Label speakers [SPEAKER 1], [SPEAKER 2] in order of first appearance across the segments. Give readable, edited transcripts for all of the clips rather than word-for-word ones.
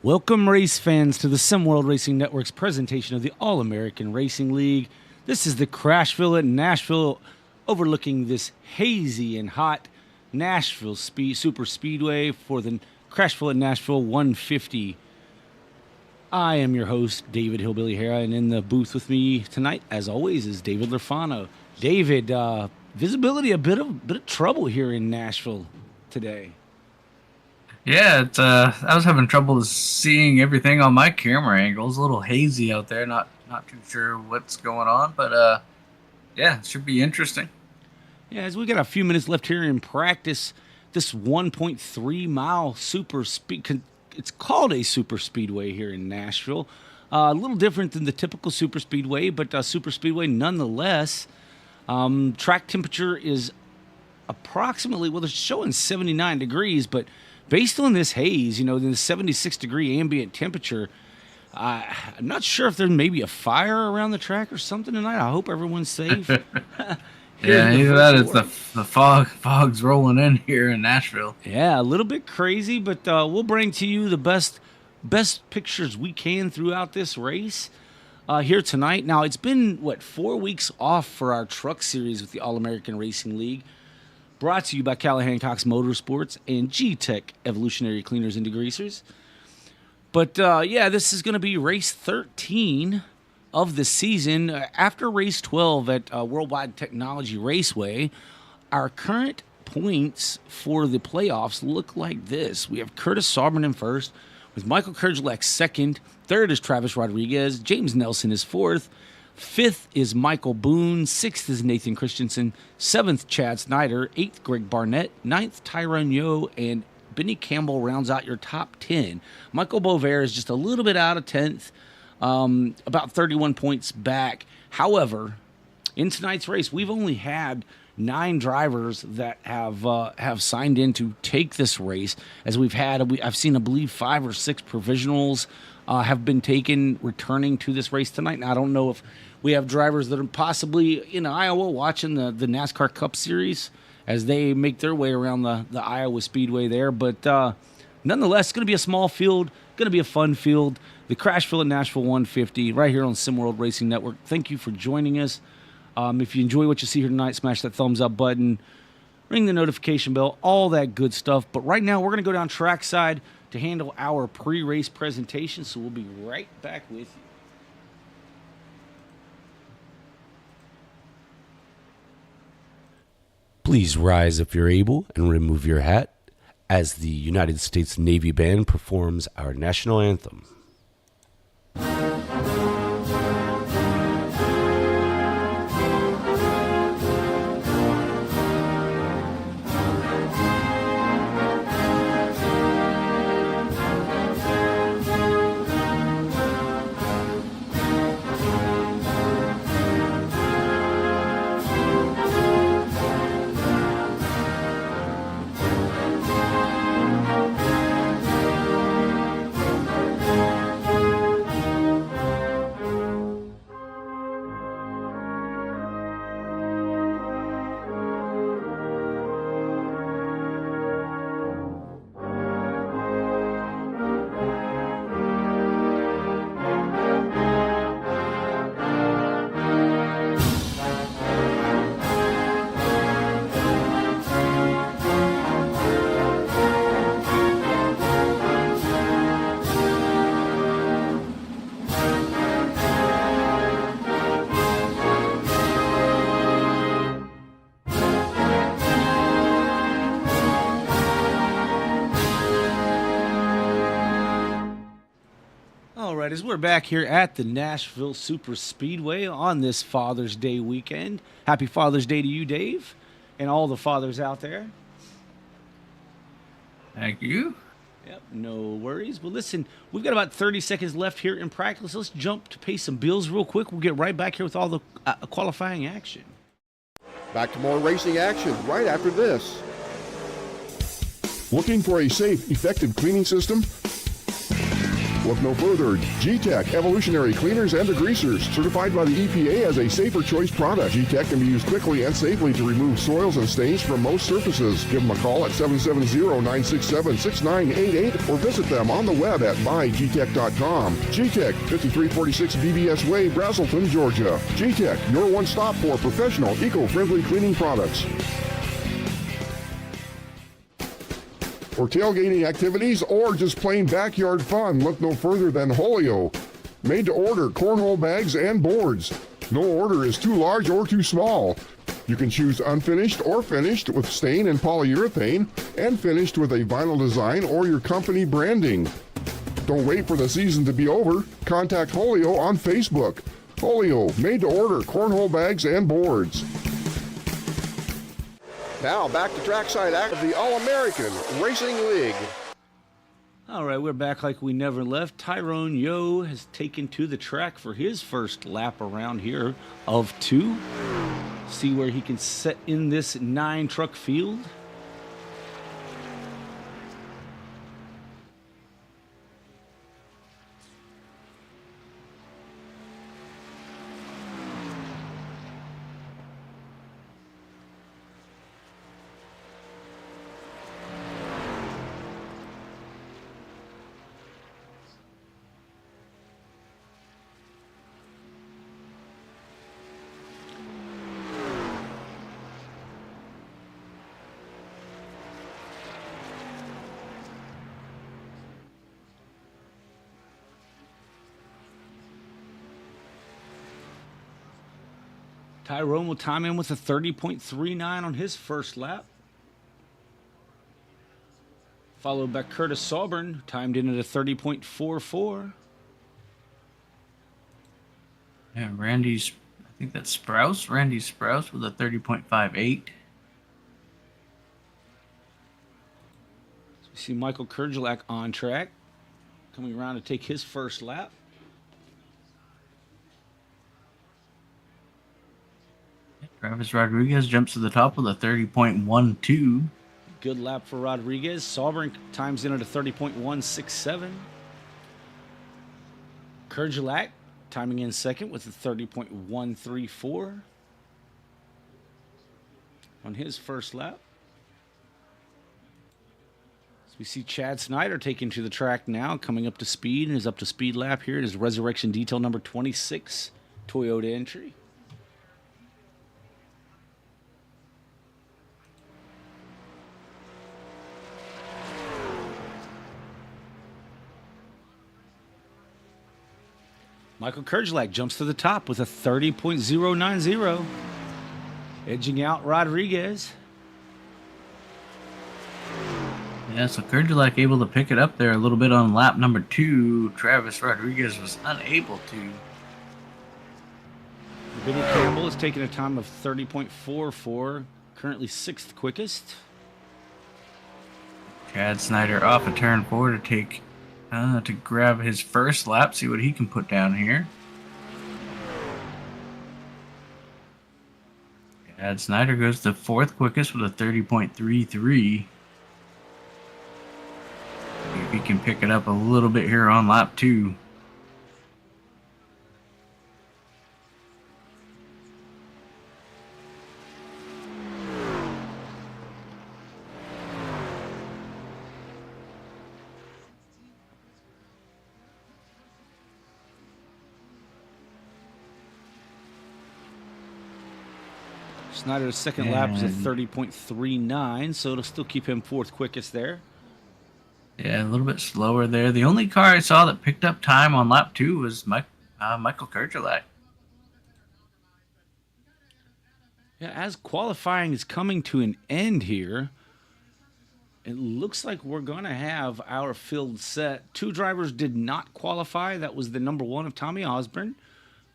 [SPEAKER 1] Welcome, race fans, to the SimWorld Racing Network's presentation of the All-American Racing League. This is the Crashville at Nashville, overlooking this hazy and hot Nashville Super Speedway for the Crashville at Nashville 150. I am your host, David Hillbilly Hara, and in the booth with me tonight, as always, is David Lurfano. David, visibility a bit of trouble here in Nashville today.
[SPEAKER 2] Yeah, I was having trouble seeing everything on my camera angle. It's a little hazy out there. Not too sure what's going on, but yeah, it should be interesting.
[SPEAKER 1] Yeah, as we got a few minutes left here in practice, this 1.3 mile super speed. It's called a super speedway here in Nashville. A little different than the typical super speedway, but super speedway nonetheless. Track temperature is approximately, well, they're showing 79 degrees, but based on this haze, the 76-degree ambient temperature, I'm not sure if there may be a fire around the track or something tonight. I hope everyone's safe.
[SPEAKER 2] Yeah, either that is the fog's rolling in here in Nashville.
[SPEAKER 1] Yeah, a little bit crazy, but we'll bring to you the best pictures we can throughout this race here tonight. Now, it's been, 4 weeks off for our truck series with the All-American Racing League. Brought to you by Callahan Cox Motorsports and G-Tech Evolutionary Cleaners and Degreasers. But, this is going to be race 13 of the season. After race 12 at Worldwide Technology Raceway, our current points for the playoffs look like this. We have Curtis Sauberman in first, with Michael Kerjelek second. Third is Travis Rodriguez. James Nelson is fourth. Fifth is Michael Boone. Sixth is Nathan Christensen. Seventh, Chad Snyder. Eighth, Greg Barnett. Ninth, Tyrone Yo. And Benny Campbell rounds out your top 10. Michael Bovair is just a little bit out of 10th, about 31 points back. However, in tonight's race, we've only had 9 drivers that have signed in to take this race. As I've seen, I believe, 5 or 6 provisionals have been taken returning to this race tonight. Now, I don't know if we have drivers that are possibly in Iowa watching the NASCAR Cup Series as they make their way around the Iowa Speedway there. But nonetheless, it's going to be a small field, going to be a fun field. The Crashville at Nashville 150 right here on SimWorld Racing Network. Thank you for joining us. If you enjoy what you see here tonight, smash that thumbs up button, ring the notification bell, all that good stuff. But right now, we're going to go down trackside to handle our pre-race presentation, so we'll be right back with you. Please rise if you're able and remove your hat as the United States Navy Band performs our national anthem. As we're back here at the Nashville Super Speedway on this Father's Day weekend. Happy Father's Day to you, Dave, and all the fathers out there.
[SPEAKER 2] Thank you.
[SPEAKER 1] Yep, no worries. Well, listen, we've got about 30 seconds left here in practice. Let's jump to pay some bills real quick. We'll get right back here with all the qualifying action.
[SPEAKER 3] Back to more racing action right after this.
[SPEAKER 4] Looking for a safe, effective cleaning system?
[SPEAKER 3] Look no further. G-Tech Evolutionary Cleaners and Degreasers, certified by the EPA as a safer choice product. G-Tech can be used quickly and safely to remove soils and stains from most surfaces. Give them a call at 770-967-6988 or visit them on the web at buyGtech.com. G-Tech, 5346 BBS Way, Brazelton, Georgia. G-Tech, your one stop for professional, eco-friendly cleaning products. For tailgating activities or just plain backyard fun, look no further than Holio. Made to order cornhole bags and boards. No order is too large or too small. You can choose unfinished or finished with stain and polyurethane, and finished with a vinyl design or your company branding. Don't wait for the season to be over. Contact Holio on Facebook. Holio, made to order cornhole bags and boards. Now back to trackside act of the All-American Racing League.
[SPEAKER 1] All right, we're back like we never left. Tyrone Yo has taken to the track for his first lap around here of 2. See where he can set in this 9-truck field. Tyrone will time in with a 30.39 on his first lap. Followed by Curtis Sauburn, timed in at a 30.44.
[SPEAKER 2] Yeah, Randy Sprouse with a 30.58.
[SPEAKER 1] We see Michael Kurgelak on track, coming around to take his first lap.
[SPEAKER 2] Travis Rodriguez jumps to the top with a 30.12.
[SPEAKER 1] Good lap for Rodriguez. Sauburn times in at a 30.167. Kurgelak timing in second with a 30.134 on his first lap. So we see Chad Snyder taking to the track now, coming up to speed, and his up to speed lap here. It is Resurrection Detail number 26 Toyota entry. Michael Kurgelak jumps to the top with a 30.090, edging out Rodriguez.
[SPEAKER 2] Yeah, so Kurgelak able to pick it up there a little bit on lap number 2. Travis Rodriguez was unable to.
[SPEAKER 1] Benny Campbell has taken a time of 30.44, currently 6th quickest.
[SPEAKER 2] Chad Snyder off a turn 4 to take to grab his first lap, see what he can put down here. Chad Snyder goes to 4th quickest with a 30.33. If he can pick it up a little bit here on lap 2.
[SPEAKER 1] Snyder's second lap is at 30.39, so it'll still keep him 4th quickest there.
[SPEAKER 2] Yeah, a little bit slower there. The only car I saw that picked up time on lap 2 was Michael Kurgelak.
[SPEAKER 1] Yeah, as qualifying is coming to an end here, it looks like we're going to have our field set. 2 drivers did not qualify. That was the number 1 of Tommy Osborne,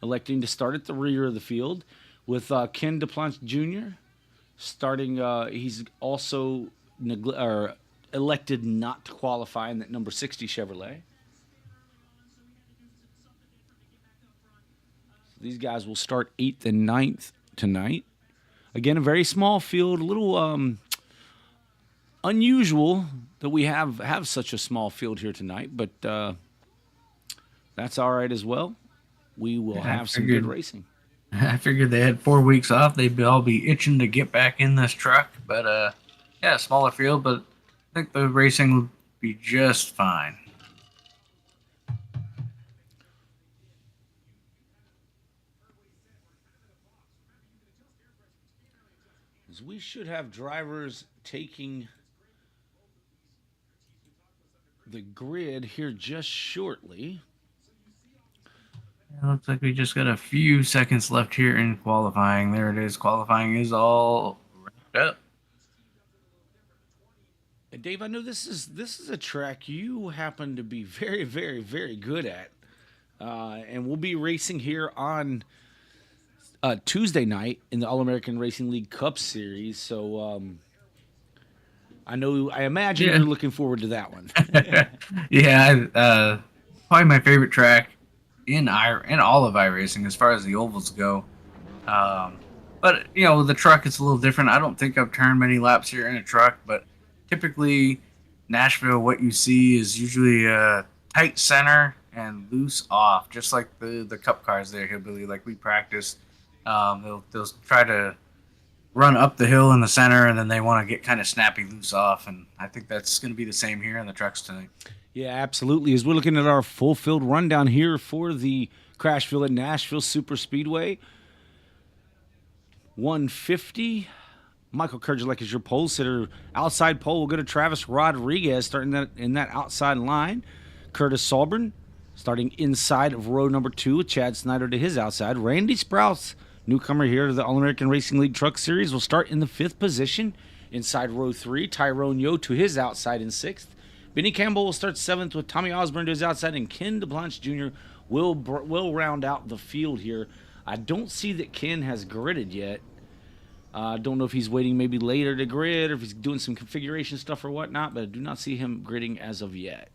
[SPEAKER 1] electing to start at the rear of the field, with Ken DePlante Jr. starting. He's also elected not to qualify in that number 60 Chevrolet. So these guys will start 8th and 9th tonight. Again, a very small field, a little unusual that we have such a small field here tonight, but That's all right as well. We will
[SPEAKER 2] Yeah,
[SPEAKER 1] have some good racing.
[SPEAKER 2] I figured they had 4 weeks off. They'd all be itching to get back in this truck. But yeah, smaller field, but I think the racing would be just fine.
[SPEAKER 1] We should have drivers taking the grid here just shortly.
[SPEAKER 2] It looks like we just got a few seconds left here in qualifying. There it is. Qualifying is all wrapped up.
[SPEAKER 1] And Dave, I know this is a track you happen to be very, very, very good at, and we'll be racing here on Tuesday night in the All American Racing League Cup Series. So I imagine you're looking forward to that one.
[SPEAKER 2] Yeah, probably my favorite track in all of iRacing as far as the ovals go. But with the truck, it's a little different. I don't think I've turned many laps here in a truck, but typically Nashville, what you see is usually a tight center and loose off, just like the Cup cars there, Hillbilly. Like we practice, they'll try to run up the hill in the center, and then they want to get kind of snappy loose off, and I think that's going to be the same here in the trucks tonight.
[SPEAKER 1] Yeah, absolutely. As we're looking at our full field rundown here for the Crashville at Nashville Super Speedway, 150. Michael Kurgelek is your pole sitter. Outside pole will go to Travis Rodriguez, starting in that outside line. Curtis Solburn starting inside of row number 2 with Chad Snyder to his outside. Randy Sprouse, newcomer here to the All-American Racing League Truck Series, will start in the 5th position inside row 3. Tyrone Yo to his outside in 6th. Benny Campbell will start 7th with Tommy Osborne to his outside, and Ken DeBlanche Jr. will round out the field here. I don't see that Ken has gridded yet. I don't know if he's waiting maybe later to grid or if he's doing some configuration stuff or whatnot, but I do not see him gridding as of yet.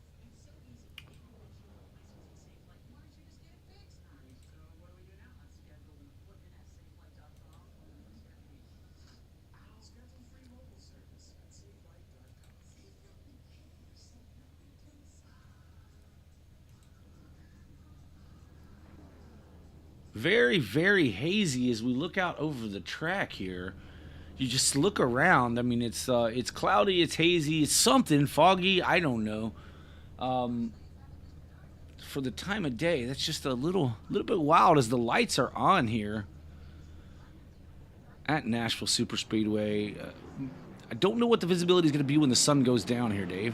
[SPEAKER 1] Very, very hazy as we look out over the track here. You just look around. I mean, it's cloudy, it's hazy, it's something foggy. I don't know. For the time of day, that's just a little bit wild as the lights are on here at Nashville Super Speedway. I don't know what the visibility is going to be when the sun goes down here, Dave.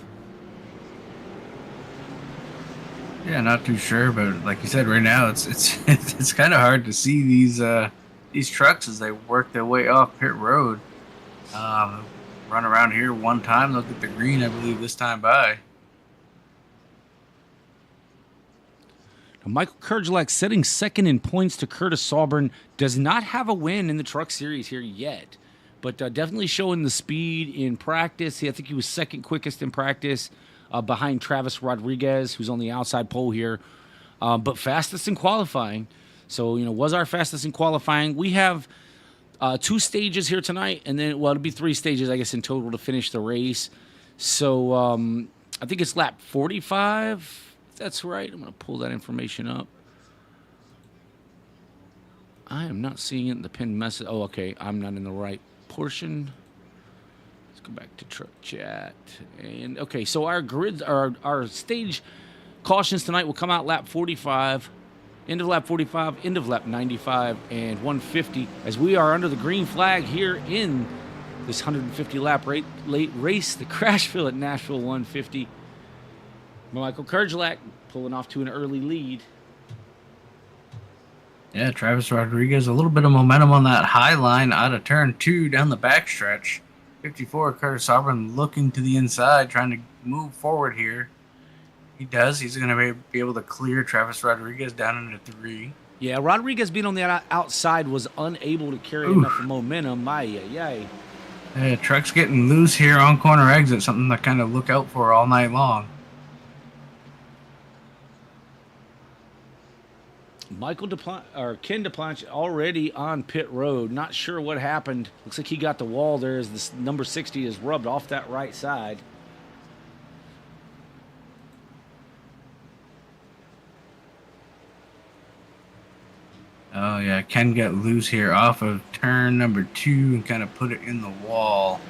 [SPEAKER 2] Yeah, not too sure, but like you said, right now it's kind of hard to see these trucks as they work their way off pit road. Run around here one time, they'll get the green, I believe, this time by.
[SPEAKER 1] Now, Michael Kurgelek setting second in points to Curtis Solburn, does not have a win in the Truck Series here yet, but definitely showing the speed in practice. I think he was second quickest in practice. Behind Travis Rodriguez, who's on the outside pole here, but fastest in qualifying. So, was our fastest in qualifying. We have 2 stages here tonight, and then, it'll be 3 stages, I guess, in total to finish the race. So, I think it's lap 45. If that's right. I'm going to pull that information up. I am not seeing it in the pinned message. Oh, okay. I'm not in the right portion. Go back to truck chat. And okay, so our grid, our stage cautions tonight will come out lap 45, end of lap 45, end of lap 95, and 150, as we are under the green flag here in this 150 lap late race, the Crashville at Nashville 150. Michael Kurgelek pulling off to an early lead.
[SPEAKER 2] Yeah, Travis Rodriguez, a little bit of momentum on that high line out of turn 2 down the backstretch. 54, Curtis Auburn looking to the inside, trying to move forward here. He does. He's going to be able to clear Travis Rodriguez down into 3.
[SPEAKER 1] Yeah, Rodriguez being on the outside was unable to carry enough momentum. Yeah,
[SPEAKER 2] truck's getting loose here on corner exit, something to kind of look out for all night long. Ken DePlanche already on pit road. Not sure what happened. Looks like he got the wall there as this number 60 is rubbed off that right side. Oh yeah, can get loose here off of turn number 2 and kind of put it in the wall.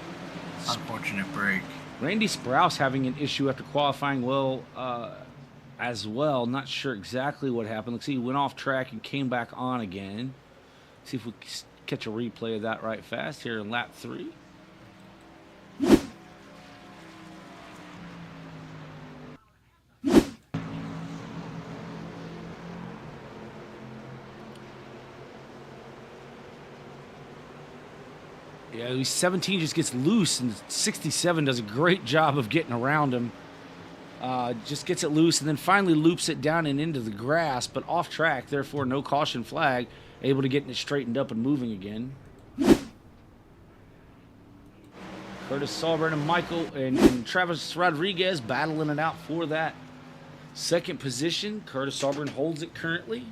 [SPEAKER 2] Unfortunate break.
[SPEAKER 1] Randy Sprouse having an issue after qualifying well as well. Not sure exactly what happened. Let's see, he went off track and came back on again. See if we can catch a replay of that right fast here in lap 3. Yeah, 17 just gets loose, and 67 does a great job of getting around him. Just gets it loose, and then finally loops it down and into the grass, but off track, therefore no caution flag, able to get it straightened up and moving again. Curtis Sauber and Michael and Travis Rodriguez battling it out for that second position. Curtis Sauber holds it currently.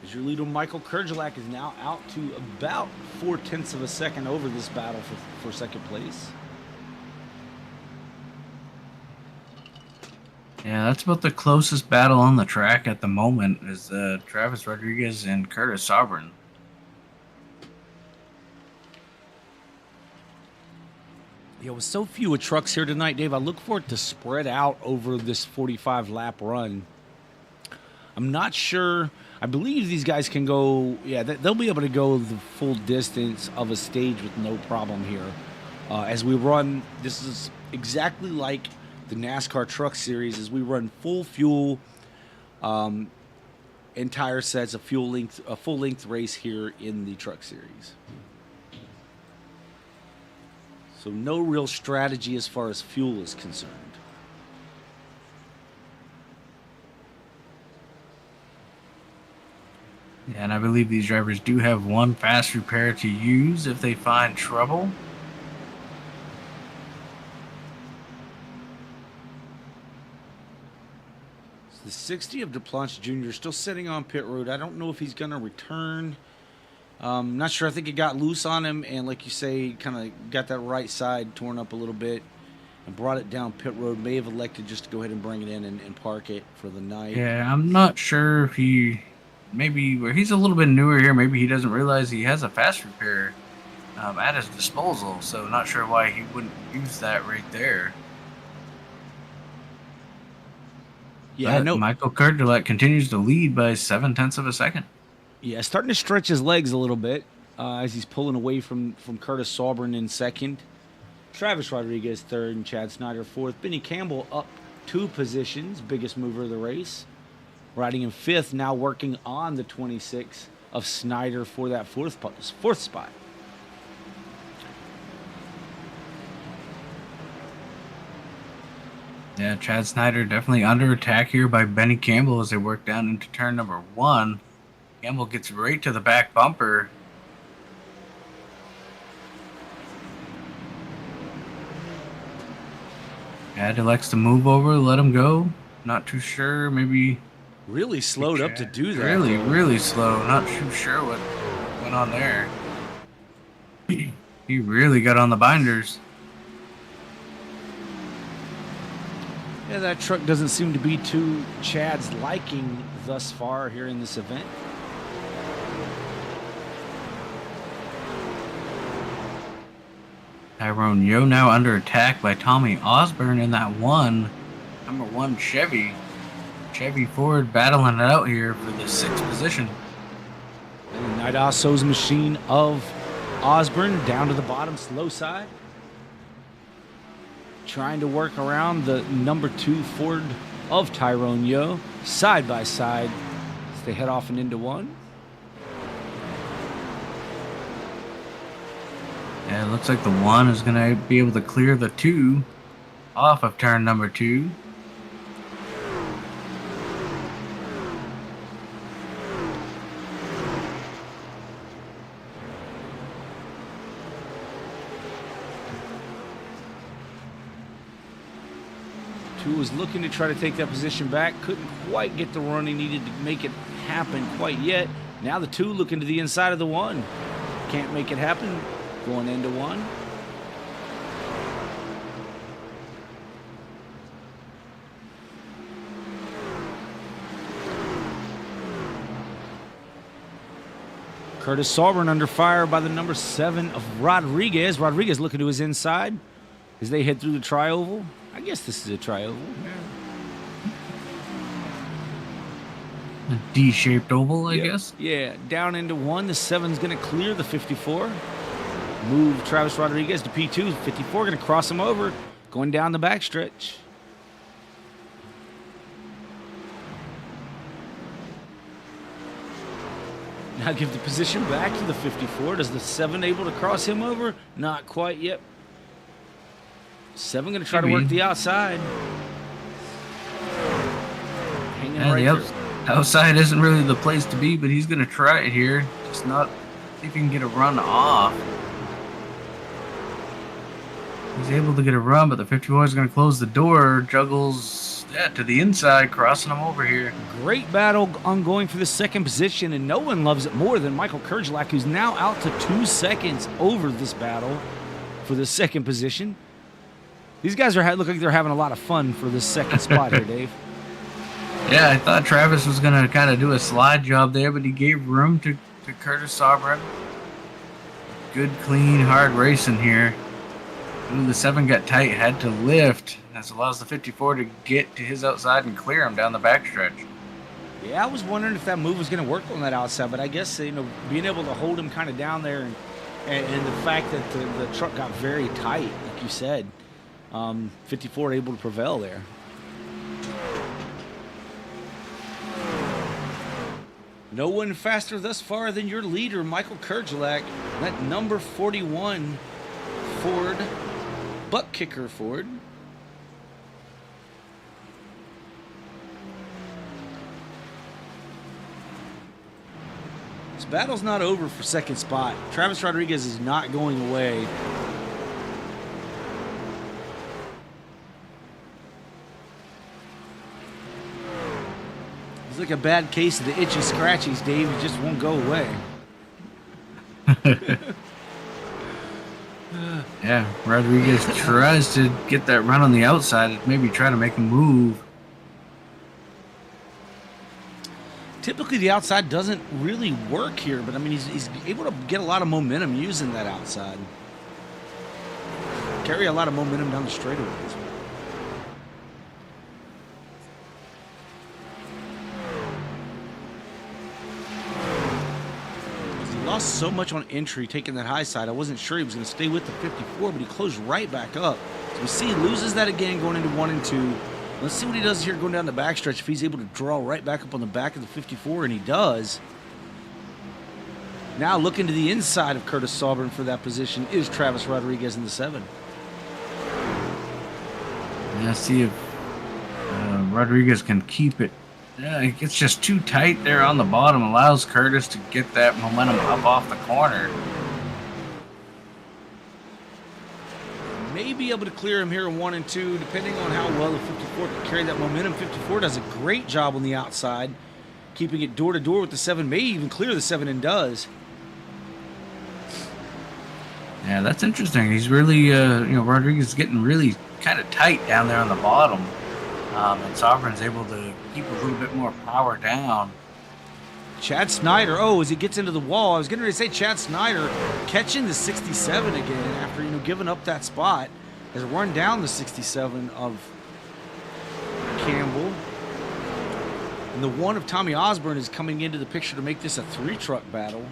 [SPEAKER 1] As your leader, Michael Kurgelak, is now out to about 0.4 of a second over this battle for second place.
[SPEAKER 2] Yeah, that's about the closest battle on the track at the moment is Travis Rodriguez and Curtis Sauber.
[SPEAKER 1] Yeah, with so few trucks here tonight, Dave, I look for it to spread out over this 45-lap run. I'm not sure. I believe these guys can go, yeah, they'll be able to go the full distance of a stage with no problem here. As we run, this is exactly like the NASCAR Truck Series, as we run full fuel entire sets of a full-length race here in the Truck Series. So no real strategy as far as fuel is concerned.
[SPEAKER 2] Yeah, and I believe these drivers do have one fast repair to use if they find trouble.
[SPEAKER 1] So the 60 of DePlanche Jr. still sitting on pit road. I don't know if he's going to return. Not sure. I think it got loose on him, and like you say, kind of got that right side torn up a little bit and brought it down pit road. May have elected just to go ahead and bring it in and park it for the night.
[SPEAKER 2] Yeah, I'm not sure if maybe where he's a little bit newer here, maybe he doesn't realize he has a fast repair at his disposal, so not sure why he wouldn't use that right there.
[SPEAKER 1] Yeah, I know.
[SPEAKER 2] Michael Kurgelak continues to lead by 0.7 of a second.
[SPEAKER 1] Yeah, starting to stretch his legs a little bit as he's pulling away from Curtis Sauber in second. Travis Rodriguez third and Chad Snyder fourth. Benny Campbell up 2 positions, biggest mover of the race. Riding in fifth, now working on the 26 of Snyder for that fourth spot.
[SPEAKER 2] Yeah, Chad Snyder definitely under attack here by Benny Campbell as they work down into turn number 1. Campbell gets right to the back bumper. Chad elects to move over, let him go. Not too sure, maybe...
[SPEAKER 1] Really slowed up to do that.
[SPEAKER 2] Really slow. Not too sure what went on there. He really got on the binders.
[SPEAKER 1] Yeah, that truck doesn't seem to be to Chad's liking thus far here in this event.
[SPEAKER 2] Tyrone Yo now under attack by Tommy Osborne in that number 1 Chevy. Chevy Ford battling it out here for the 6th position.
[SPEAKER 1] And the Night Osso's machine of Osborne down to the bottom slow side. Trying to work around the number 2 Ford of Tyrone Yo side by side as they head off and into 1.
[SPEAKER 2] Yeah, it looks like the 1 is going to be able to clear the 2 off of turn number 2.
[SPEAKER 1] Two was looking to try to take that position back. Couldn't quite get the run he needed to make it happen quite yet. Now the 2 looking to the inside of the 1. Can't make it happen. Going into 1. Curtis Sauber under fire by the number 7 of Rodriguez. Rodriguez looking to his inside as they head through the tri-oval. I guess this is a tri-oval.
[SPEAKER 2] A D-shaped oval, I guess.
[SPEAKER 1] Yeah, down into 1. The 7's going to clear the 54. Move Travis Rodriguez to P2. 54 going to cross him over, going down the backstretch. Now give the position back to the 54. Does the 7 able to cross him over? Not quite yet. 7 going to try to work the outside. Hanging right there.
[SPEAKER 2] Outside isn't really the place to be, but he's going to try it here. Just not see if he can get a run off. He's able to get a run, but the 54 is going to close the door. Juggles to the inside, crossing him over here.
[SPEAKER 1] Great battle ongoing for the second position, and no one loves it more than Michael Kurgelak, who's now out to 2 seconds over this battle for the second position. These guys look like they're having a lot of fun for this second spot here, Dave.
[SPEAKER 2] Yeah, I thought Travis was going to kind of do a slide job there, but he gave room to Curtis Sauber. Good, clean, hard racing here. Ooh, the 7 got tight, had to lift. This allows the 54 to get to his outside and clear him down the backstretch.
[SPEAKER 1] Yeah, I was wondering if that move was going to work on that outside, but I guess, being able to hold him kind of down there and the fact that the truck got very tight, like you said, 54 able to prevail there. No one faster thus far than your leader, Michael Kurgelak. That number 41 Ford, butt kicker Ford. This battle's not over for second spot. Travis Rodriguez is not going away. It's like a bad case of the itchy scratchies, Dave. It just won't go away.
[SPEAKER 2] Yeah, Rodriguez tries to get that run on the outside, maybe try to make him move.
[SPEAKER 1] Typically, the outside doesn't really work here, but I mean, he's able to get a lot of momentum using that outside. Carry a lot of momentum down the straightaways. He lost so much on entry taking that high side. I wasn't sure he was going to stay with the 54, but he closed right back up. So we see he loses that again going into 1 and 2. Let's see what he does here going down the backstretch, if he's able to draw right back up on the back of the 54, and he does. Now looking to the inside of Curtis Sauber for that position is Travis Rodriguez in the 7.
[SPEAKER 2] Yeah, see if Rodriguez can keep it. Yeah, it gets just too tight there on the bottom, allows Curtis to get that momentum up off the corner.
[SPEAKER 1] May be able to clear him here in 1 and 2, depending on how well the 54 can carry that momentum. 54 does a great job on the outside, keeping it door to door with the 7. May even clear the 7 and does.
[SPEAKER 2] Yeah, that's interesting. He's really, Rodriguez is getting really kind of tight down there on the bottom. And Sovereign's able to keep a little bit more power down.
[SPEAKER 1] Chad Snyder, as he gets into the wall, I was getting ready to say Chad Snyder catching the 67 again after, giving up that spot, has run down the 67 of Campbell. And the 1 of Tommy Osborne is coming into the picture to make this a 3-truck battle.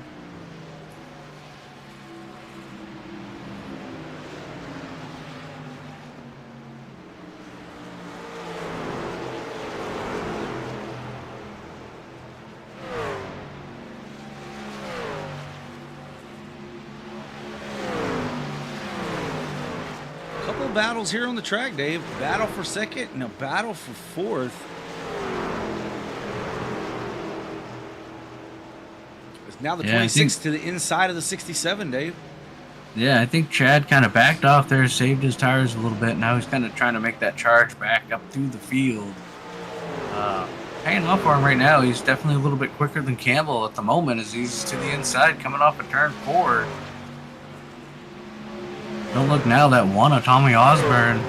[SPEAKER 1] Battles here on the track, Dave. Battle for second and a battle for fourth. It's now the 26 to the inside of the 67, Dave.
[SPEAKER 2] Yeah, I think Chad kind of backed off there, saved his tires a little bit. Now he's kind of trying to make that charge back up through the field. Paying off for him right now. He's definitely a little bit quicker than Campbell at the moment as he's to the inside coming off of turn 4. Don't look now, that 1 of Tommy Osborne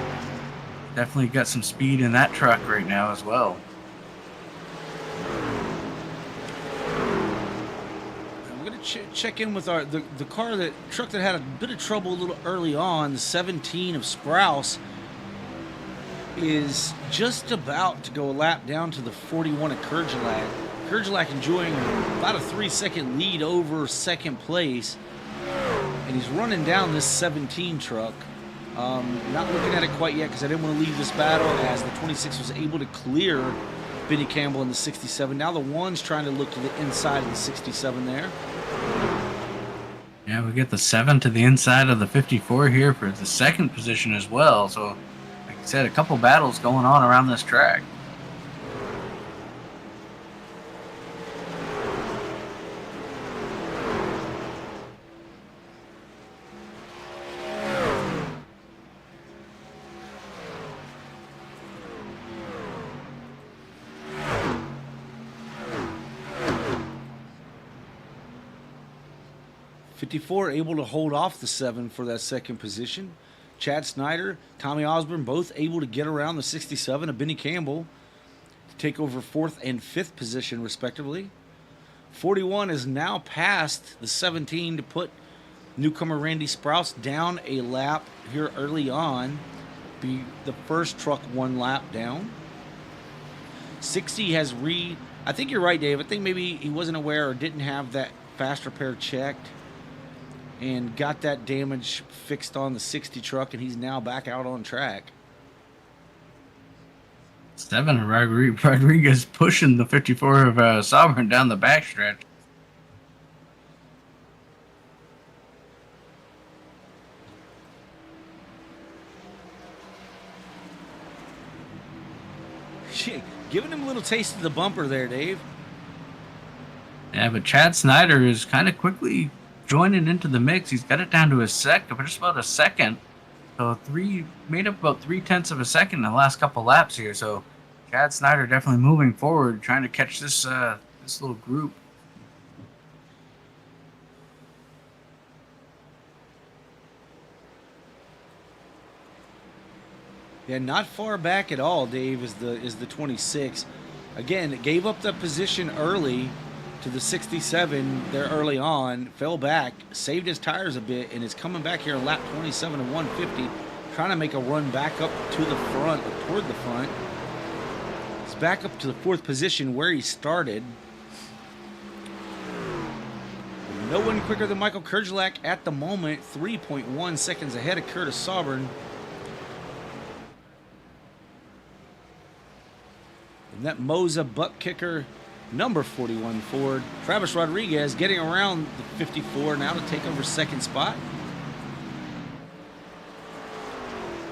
[SPEAKER 2] definitely got some speed in that truck right now as well.
[SPEAKER 1] I'm going to check in with the truck that had a bit of trouble a little early on. The 17 of Sprouse is just about to go a lap down to the 41 of Kerjelak. Kerjelak enjoying about a 3-second lead over second place, and he's running down this 17 truck. Not looking at it quite yet because I didn't want to leave this battle, as the 26 was able to clear Benny Campbell in the 67. Now the one's trying to look to the inside of the 67 there.
[SPEAKER 2] Yeah, we get the 7 to the inside of the 54 here for the second position as well. So, like I said, a couple battles going on around this track.
[SPEAKER 1] Able to hold off the 7 for that second position. Chad Snyder, Tommy Osborne, both able to get around the 67 of Benny Campbell to take over 4th and 5th position, respectively. 41 is now past the 17 to put newcomer Randy Sprouse down a lap here early on. Be the first truck 1 lap down. 60 has I think you're right, Dave. I think maybe he wasn't aware or didn't have that fast repair checked and got that damage fixed on the 60 truck, and he's now back out on track.
[SPEAKER 2] 7 of Rodriguez pushing the 54 of Sovereign down the backstretch.
[SPEAKER 1] Giving him a little taste of the bumper there, Dave.
[SPEAKER 2] Yeah, but Chad Snyder is kind of quickly joining into the mix. He's got it down to just about a second. So made up about 0.3 of a second in the last couple laps here. So Chad Snyder definitely moving forward, trying to catch this little group.
[SPEAKER 1] Yeah, not far back at all, Dave, is the 26. Again, it gave up the position early to the 67 there early on, fell back, saved his tires a bit, and is coming back here in lap 27 of 150, trying to make a run back up to the front, or toward the front. He's back up to the 4th position where he started. No one quicker than Michael Kerjelak at the moment, 3.1 seconds ahead of Curtis Sovereign. And that Moza butt kicker, number 41 Ford. Travis Rodriguez getting around the 54 now to take over second spot.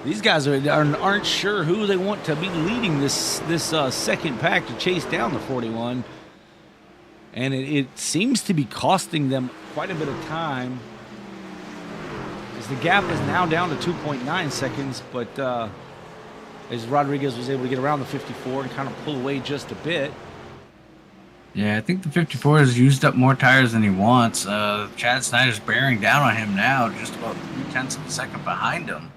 [SPEAKER 1] These guys aren't sure who they want to be leading this second pack to chase down the 41. And it seems to be costing them quite a bit of time, as the gap is now down to 2.9 seconds, but as Rodriguez was able to get around the 54 and kind of pull away just a bit.
[SPEAKER 2] Yeah, I think the 54 has used up more tires than he wants. Chad Snyder's bearing down on him now, just about 0.3 of a second behind him.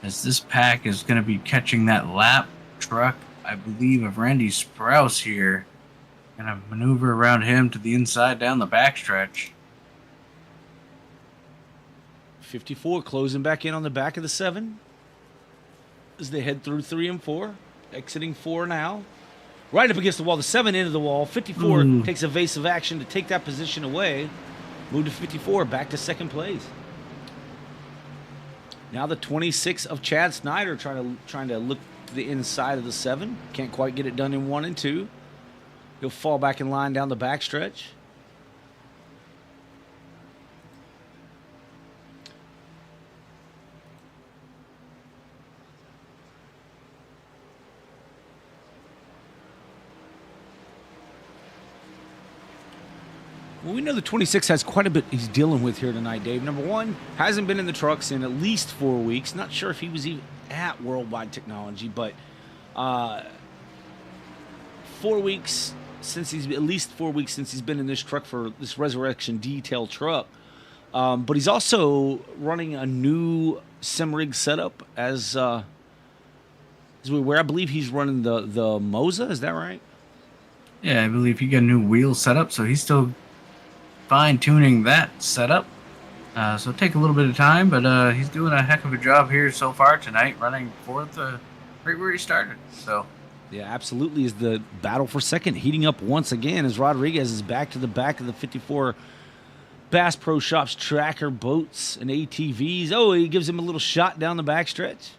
[SPEAKER 2] As this pack is going to be catching that lap truck, I believe, of Randy Sprouse here. Going to maneuver around him to the inside down the backstretch.
[SPEAKER 1] 54 closing back in on the back of the 7 as they head through 3 and 4, exiting 4 now. Right up against the wall, the 7 into the wall. 54 takes evasive action to take that position away. Move to 54, back to second place. Now the 26 of Chad Snyder trying to look to the inside of the 7. Can't quite get it done in 1 and 2. He'll fall back in line down the backstretch. Well, we know the 26 has quite a bit he's dealing with here tonight, Dave. Number one, hasn't been in the trucks in at least 4 weeks. Not sure if he was even at Worldwide Technology, but 4 weeks since at least 4 weeks since he's been in this truck, for this Resurrection detail truck. But he's also running a new SimRig setup as we were. I believe he's running the Moza. Is that right?
[SPEAKER 2] Yeah, I believe he got a new wheel setup, so he's still fine tuning that setup. So take a little bit of time, but he's doing a heck of a job here so far tonight, running fourth, right where he started. So
[SPEAKER 1] Yeah, absolutely. Is the battle for second heating up once again as Rodriguez is back to the back of the 54 Bass Pro Shops tracker boats and ATVs. Oh, he gives him a little shot down the backstretch.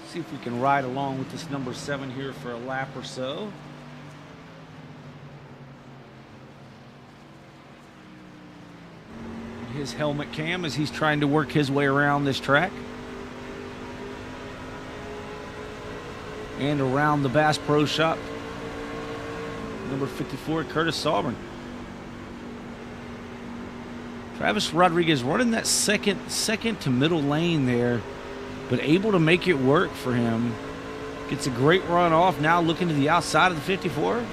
[SPEAKER 1] See if we can ride along with this number 7 here for a lap or so. His helmet cam as he's trying to work his way around this track. And around the Bass Pro Shop. Number 54, Curtis Sovereign. Travis Rodriguez running that second to middle lane there, but able to make it work for him. Gets a great run off, now looking to the outside of the 54.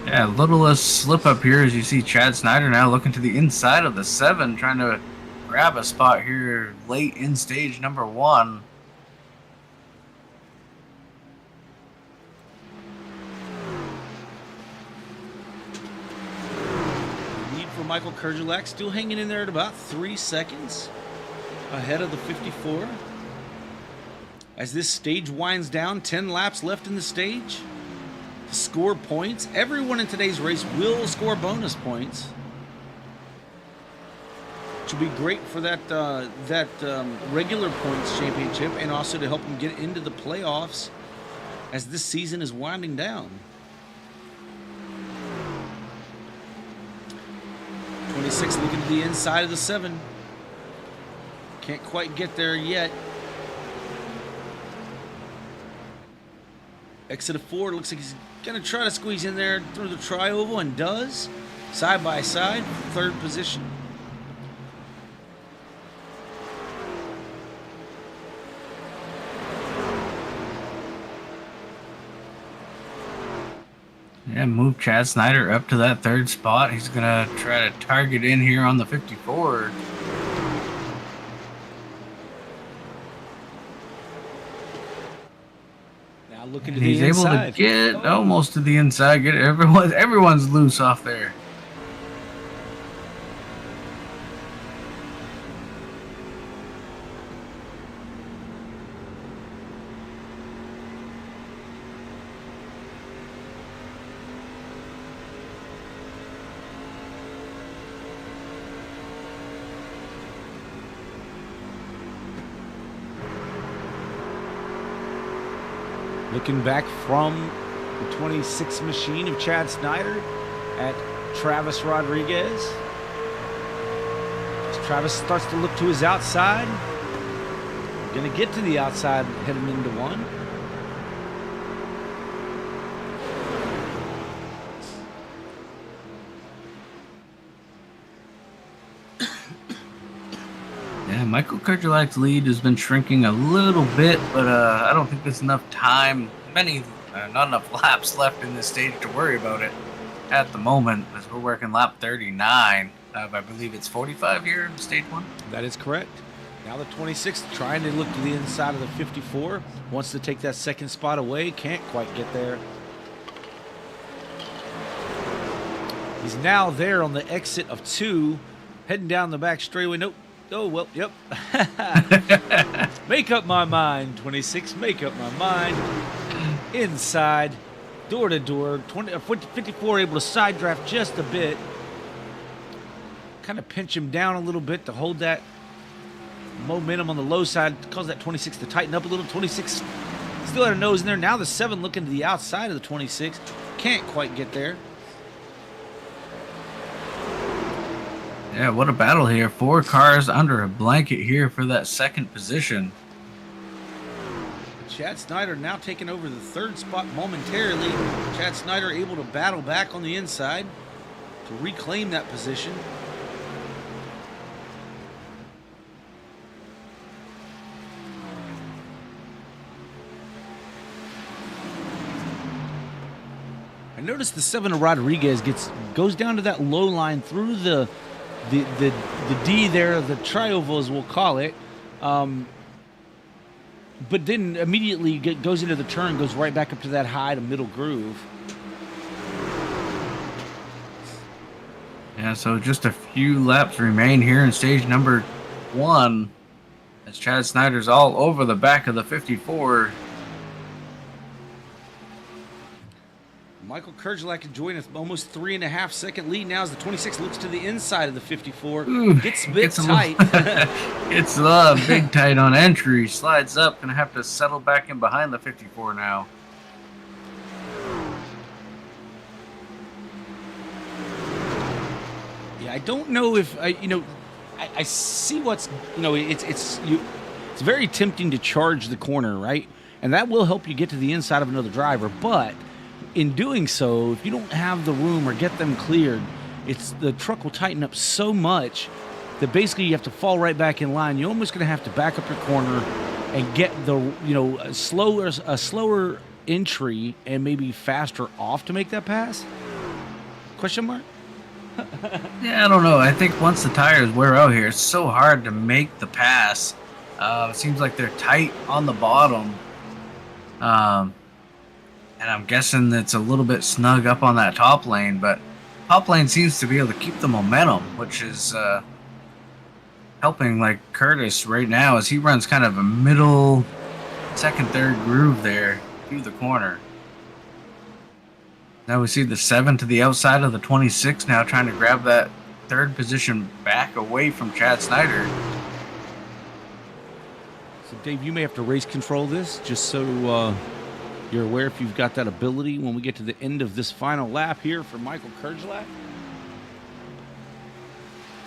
[SPEAKER 2] yeah, a little slip up here as you see Chad Snyder now looking to the inside of the 7, trying to grab a spot here late in stage number 1.
[SPEAKER 1] Lead for Michael Kerjelak still hanging in there at about 3 seconds ahead of the 54. As this stage winds down, 10 laps left in the stage. To score points, everyone in today's race will score bonus points, which will be great for that regular points championship, and also to help them get into the playoffs as this season is winding down. 26 looking to the inside of the 7. Can't quite get there yet. Exit of 4, looks like he's going to try to squeeze in there through the tri-oval, and does. Side by side, 3rd position.
[SPEAKER 2] Yeah, move Chad Snyder up to that 3rd spot. He's going to try to target in here on the 54.
[SPEAKER 1] Now looking to
[SPEAKER 2] He's
[SPEAKER 1] the inside.
[SPEAKER 2] able to get almost to the inside. Get everyone's loose off there.
[SPEAKER 1] Looking back from the 26 machine of Chad Snyder at Travis Rodriguez. As Travis starts to look to his outside. Going to get to the outside heading into 1.
[SPEAKER 2] Yeah, Michael Kerjelak's lead has been shrinking a little bit, but I don't think there's enough time, not enough laps left in this stage to worry about it at the moment, as we're working lap 39. I believe it's 45 here in stage 1.
[SPEAKER 1] That is correct. Now the 26 trying to look to the inside of the 54. Wants to take that 2nd spot away. Can't quite get there. He's now there on the exit of 2. Heading down the back straightaway. Nope. Oh, well, yep. Make up my mind, 26. Make up my mind. Inside, door to door. 54 able to side draft just a bit. Kind of pinch him down a little bit to hold that momentum on the low side. Cause that 26 to tighten up a little. 26 still had a nose in there. Now the 7 looking to the outside of the 26. Can't quite get there.
[SPEAKER 2] Yeah, what a battle here. 4 cars under a blanket here for that 2nd position.
[SPEAKER 1] Chad Snyder now taking over the 3rd spot momentarily. Chad Snyder able to battle back on the inside to reclaim that position. I noticed the 7 of Rodriguez goes down to that low line through the D there, the trioval as we'll call it, but then immediately goes into the turn, goes right back up to that high to middle groove.
[SPEAKER 2] Yeah, so just a few laps remain here in stage number 1 as Chad Snyder's all over the back of the 54.
[SPEAKER 1] Michael Kerjelak enjoying an almost 3.5 second lead now as the 26 looks to the inside of the 54.
[SPEAKER 2] Ooh,
[SPEAKER 1] gets a bit tight.
[SPEAKER 2] It's a big tight on entry. Slides up. Gonna have to settle back in behind the 54 now.
[SPEAKER 1] Yeah, I don't know if I see what's it's very tempting to charge the corner, right? And that will help you get to the inside of another driver, but in doing so, if you don't have the room or get them cleared, the truck will tighten up so much that basically you have to fall right back in line. You're almost going to have to back up your corner and get a slower entry and maybe faster off to make that pass. Question mark?
[SPEAKER 2] Yeah, I don't know. I think once the tires wear out here, it's so hard to make the pass. It seems like they're tight on the bottom. And I'm guessing it's a little bit snug up on that top lane, but top lane seems to be able to keep the momentum, which is helping like Curtis right now as he runs kind of a middle, second, third groove there through the corner. Now we see the 7 to the outside of the 26 now trying to grab that third position back away from Chad Snyder.
[SPEAKER 1] So Dave, you may have to race control this just so you're aware if you've got that ability when we get to the end of this final lap here for Michael Kerjelak.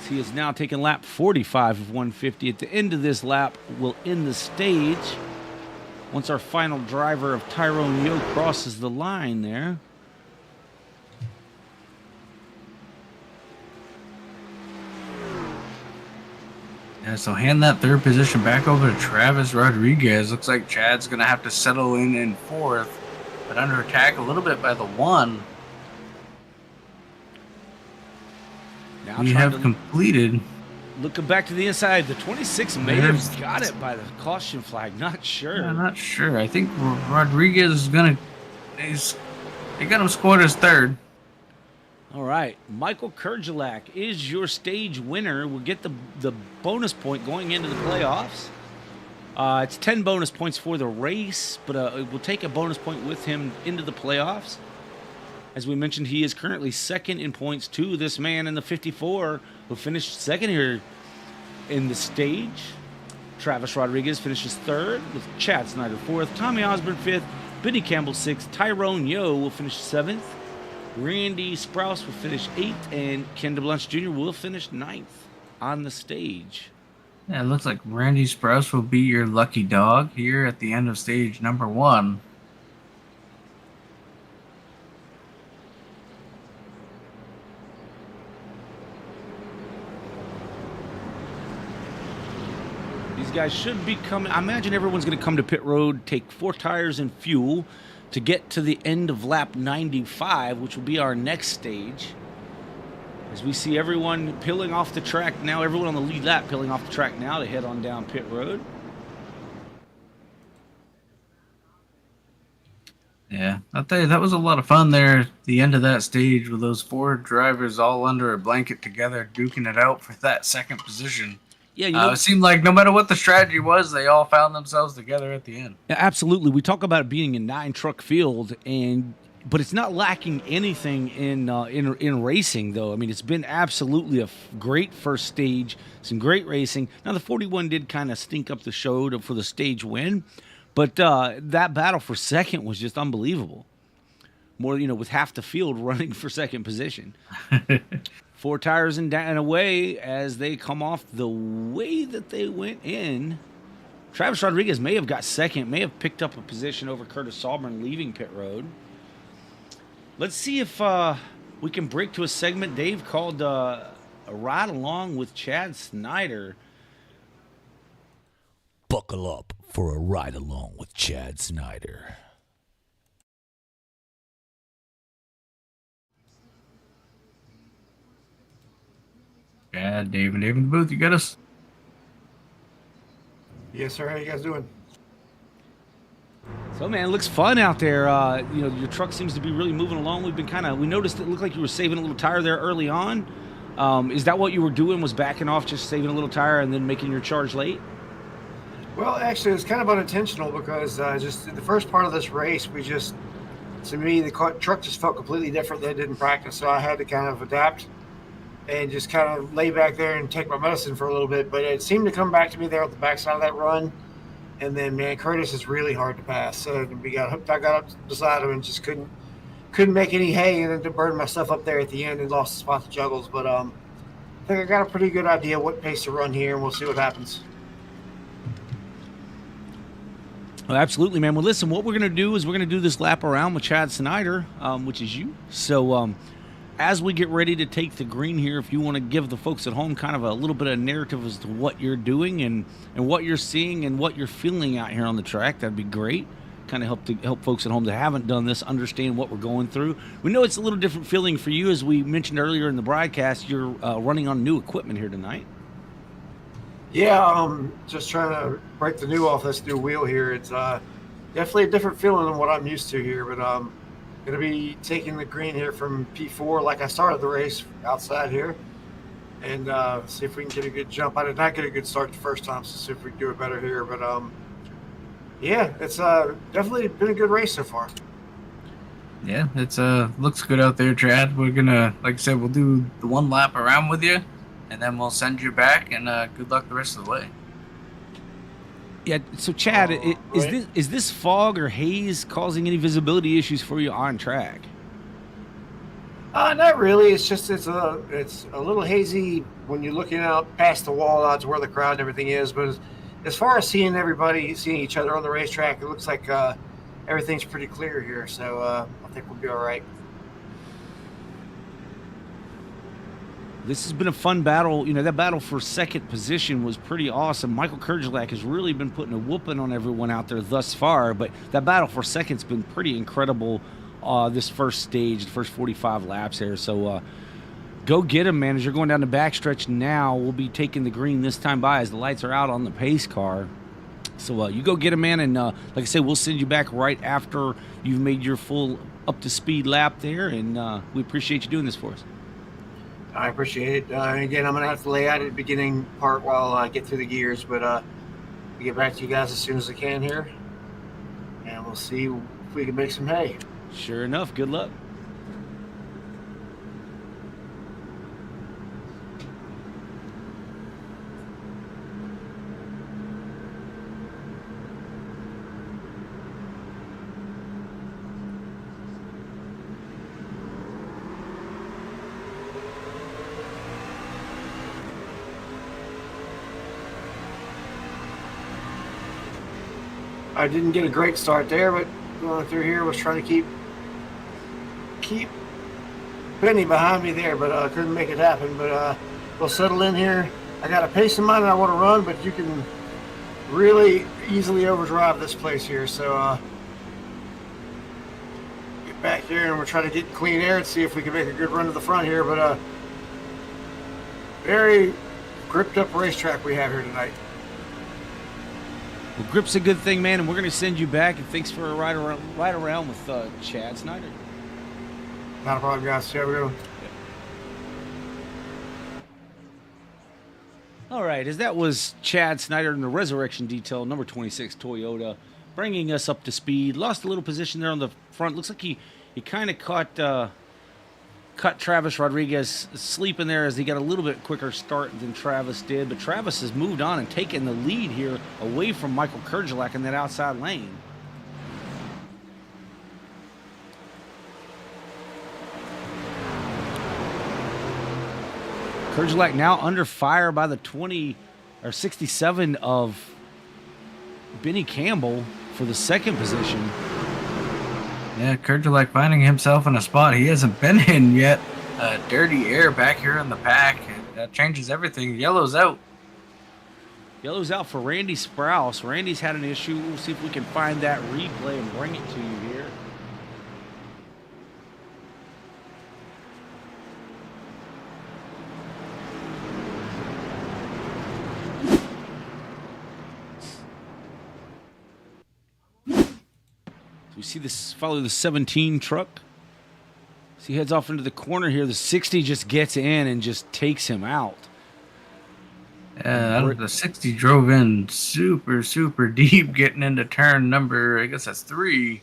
[SPEAKER 1] He is now taking lap 45 of 150. At the end of this lap, we'll end the stage once our final driver of Tyrone Yo crosses the line there.
[SPEAKER 2] Yeah, so hand that third position back over to Travis Rodriguez. Looks like Chad's going to have to settle in fourth, but under attack a little bit by the 1.
[SPEAKER 1] Now
[SPEAKER 2] we have completed.
[SPEAKER 1] Looking back to the inside, the 26 may have got it by the caution flag. Not sure.
[SPEAKER 2] Yeah, not sure. I think Rodriguez is going to... They got him scored as third.
[SPEAKER 1] All right, Michael Kerjelak is your stage winner. We'll get the bonus point going into the playoffs. It's 10 bonus points for the race, but we'll take a bonus point with him into the playoffs. As we mentioned, he is currently second in points to this man in the 54 who finished second here in the stage. Travis Rodriguez finishes third with Chad Snyder fourth, Tommy Osborne fifth, Benny Campbell sixth, Tyrone Yo will finish seventh. Randy Sprouse will finish 8th, and Ken DeBlanche Jr. will finish 9th on the stage.
[SPEAKER 2] Yeah, it looks like Randy Sprouse will be your lucky dog here at the end of stage number 1.
[SPEAKER 1] These guys should be coming. I imagine everyone's going to come to pit road, take 4 tires and fuel to get to the end of lap 95, which will be our next stage. As we see everyone peeling off the track now, everyone on the lead lap peeling off the track now to head on down pit road.
[SPEAKER 2] Yeah, I'll tell you, that was a lot of fun there at the end of that stage with those 4 drivers all under a blanket together, duking it out for that second position. Yeah, it seemed like no matter what the strategy was, they all found themselves together at the end.
[SPEAKER 1] Yeah, absolutely. We talk about it being a 9-truck field, but it's not lacking anything in racing, though. I mean, it's been absolutely a great first stage, some great racing. Now, the 41 did kind of stink up the show for the stage win, but that battle for second was just unbelievable. More, with half the field running for second position. 4 tires and away as they come off the way that they went in. Travis Rodriguez may have got second, may have picked up a position over Curtis Salburn leaving pit road. Let's see if we can break to a segment, Dave, called A Ride Along with Chad Snyder.
[SPEAKER 4] Buckle up for a ride along with Chad Snyder.
[SPEAKER 2] Dave and Dave in the booth, you got us?
[SPEAKER 5] Yes, sir. How you guys doing?
[SPEAKER 1] So, man, it looks fun out there. Your truck seems to be really moving along. We noticed it looked like you were saving a little tire there early on. Is that what you were doing, was backing off, just saving a little tire and then making your charge late?
[SPEAKER 5] Well, actually, it was kind of unintentional because just in the first part of this race, to me, the truck just felt completely different than it did in practice. So I had to kind of adapt and just kind of lay back there and take my medicine for a little bit. But it seemed to come back to me there at the backside of that run. And then, man, Curtis is really hard to pass. So I got up beside him and just couldn't make any hay, and then to burn myself up there at the end and lost the spot to Juggles. But I think I got a pretty good idea what pace to run here, and we'll see what happens.
[SPEAKER 1] Well, absolutely, man. Well, listen, what we're going to do is we're going to do this lap around with Chad Snyder, which is you. So as we get ready to take the green here, if you want to give the folks at home kind of a little bit of narrative as to what you're doing and what you're seeing and what you're feeling out here on the track, that'd be great. Kind of help folks at home that haven't done this understand what we're going through. We know it's a little different feeling for you. As we mentioned earlier in the broadcast, you're running on new equipment here tonight.
[SPEAKER 5] Yeah, just trying to break the new off this new wheel here. It's definitely a different feeling than what I'm used to here, but going to be taking the green here from P4 like I started the race outside here, and see if we can get a good jump. I did not get a good start the first time, so see if we can do it better here. But yeah, it's definitely been a good race so far.
[SPEAKER 2] Yeah, it's looks good out there, Chad. We're gonna, like I said, we'll do the one lap around with you, and then we'll send you back, and good luck the rest of the way.
[SPEAKER 1] Yeah, so Chad, is this fog or haze causing any visibility issues for you on track?
[SPEAKER 5] Not really. It's just it's a little hazy when you're looking out past the wall out to where the crowd and everything is. But as far as seeing each other on the racetrack, it looks like everything's pretty clear here. So I think we'll be all right.
[SPEAKER 1] This has been a fun battle. You know, that battle for second position was pretty awesome. Michael Kurgelak has really been putting a whooping on everyone out there thus far, but that battle for second's been pretty incredible this first stage, the first 45 laps here. So go get him, man. As you're going down the backstretch now, we'll be taking the green this time by as the lights are out on the pace car. So you go get him, man, and like I say, we'll send you back right after you've made your full up-to-speed lap there, and we appreciate you doing this for us.
[SPEAKER 5] I appreciate it. Again, I'm going to have to lay out at the beginning part while I get through the gears, but I'll get back to you guys as soon as I can here, and we'll see if we can make some hay.
[SPEAKER 1] Sure enough. Good luck.
[SPEAKER 5] I didn't get a great start there, but going through here was trying to keep Benny behind me there, but couldn't make it happen. But we'll settle in here. I got a pace in mind that I want to run, but you can really easily overdrive this place here. So get back here and we'll try to get clean air and see if we can make a good run to the front here. But very gripped up racetrack we have here tonight.
[SPEAKER 1] Well, grip's a good thing, man, and we're going to send you back. And thanks for a ride around with Chad Snyder.
[SPEAKER 5] Not a problem, guys. See how we go.
[SPEAKER 1] All right, as that was Chad Snyder in the Resurrection Detail, number 26 Toyota, bringing us up to speed. Lost a little position there on the front. Looks like he kind of caught Travis Rodriguez sleeping there as he got a little bit quicker start than Travis did. But Travis has moved on and taken the lead here away from Michael Kurgelak in that outside lane. Kurgelak now under fire by the 67 of Benny Campbell for the second position.
[SPEAKER 2] Yeah, Kurgelak finding himself in a spot he hasn't been in yet. Dirty air back here in the pack. That changes everything. Yellow's out.
[SPEAKER 1] Yellow's out for Randy Sprouse. Randy's had an issue. We'll see if we can find that replay and bring it to you here. So we see this follow the 17 truck. So he heads off into the corner here. The 60 just gets in and just takes him out.
[SPEAKER 2] Yeah, the 60 drove in super, super deep, getting into turn number, I guess that's 3.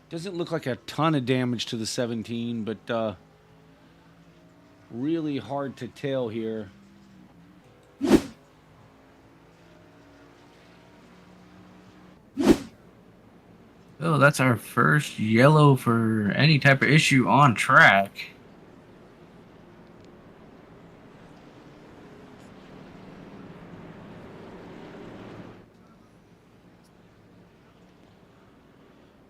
[SPEAKER 1] Doesn't look like a ton of damage to the 17, but really hard to tell here.
[SPEAKER 2] Oh, that's our first yellow for any type of issue on track.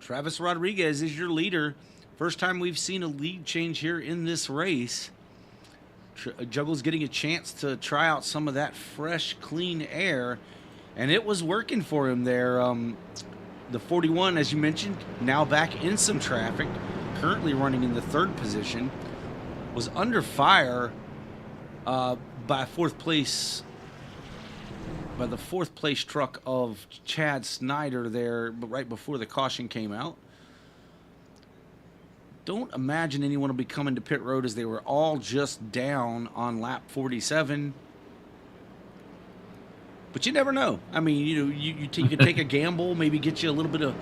[SPEAKER 1] Travis Rodriguez is your leader. First time we've seen a lead change here in this race. Juggles getting a chance to try out some of that fresh, clean air, and it was working for him there. The 41, as you mentioned, now back in some traffic, currently running in the 3rd position, was under fire by the 4th place truck of Chad Snyder there, but right before the caution came out. Don't imagine anyone will be coming to pit road, as they were all just down on lap 47. But you never know. I mean, you could take a gamble, maybe get you a little bit of.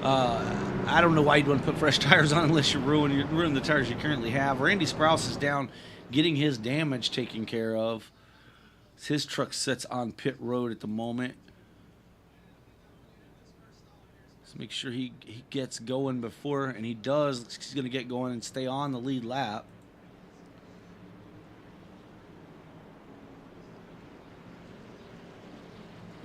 [SPEAKER 1] I don't know why you'd want to put fresh tires on unless you ruin the tires you currently have. Randy Sprouse is down, getting his damage taken care of. His truck sits on pit road at the moment. So make sure he gets going before, and he does. He's going to get going and stay on the lead lap.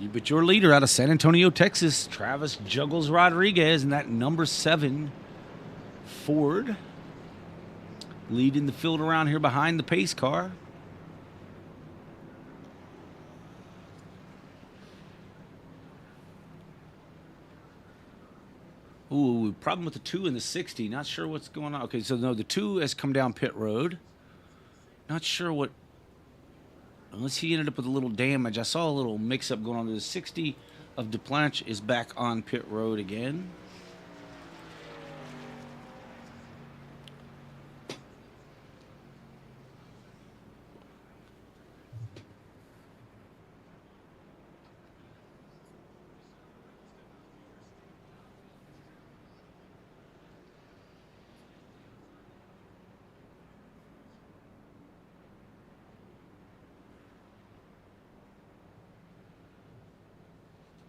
[SPEAKER 1] But your leader out of San Antonio, Texas, Travis Juggles Rodriguez, and that number 7 Ford, leading the field around here behind the pace car. Ooh, problem with the 2 and the 60. Not sure what's going on. Okay, so no, the 2 has come down pit road. Not sure what. Unless he ended up with a little damage. I saw a little mix-up going on. The 60 of DePlanche is back on pit road again.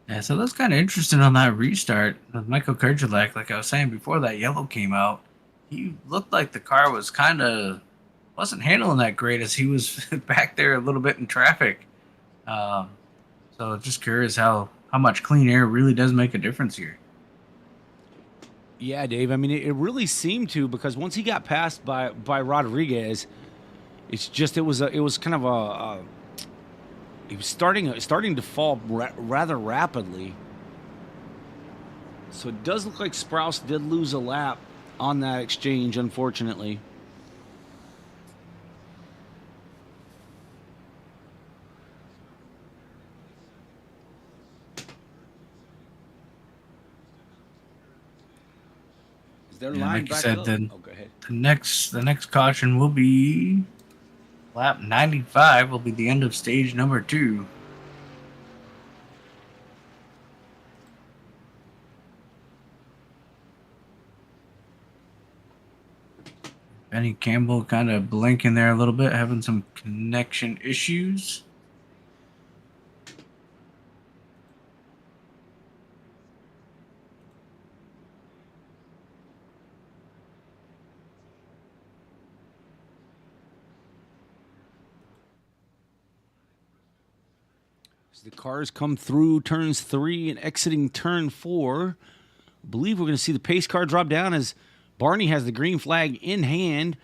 [SPEAKER 2] Yeah, so that's kind of interesting on that restart with Michael Kerjelak. Like I was saying before that yellow came out, he looked like the car was wasn't handling that great, as he was back there a little bit in traffic. So just curious how much clean air really does make a difference here.
[SPEAKER 1] Yeah, Dave. I mean, it really seemed to, because once he got passed by Rodriguez, it was kind of a he was starting to fall rather rapidly. So it does look like Sprouse did lose a lap on that exchange, unfortunately. Is their line
[SPEAKER 2] like you
[SPEAKER 1] back
[SPEAKER 2] said,
[SPEAKER 1] up?
[SPEAKER 2] then
[SPEAKER 1] Go ahead.
[SPEAKER 2] the next caution will be lap 95. Will be the end of stage number 2. Benny Campbell kind of blinking there a little bit, having some connection issues.
[SPEAKER 1] As the cars come through turns 3 and exiting turn 4, I believe we're going to see the pace car drop down as Barney has the green flag in hand.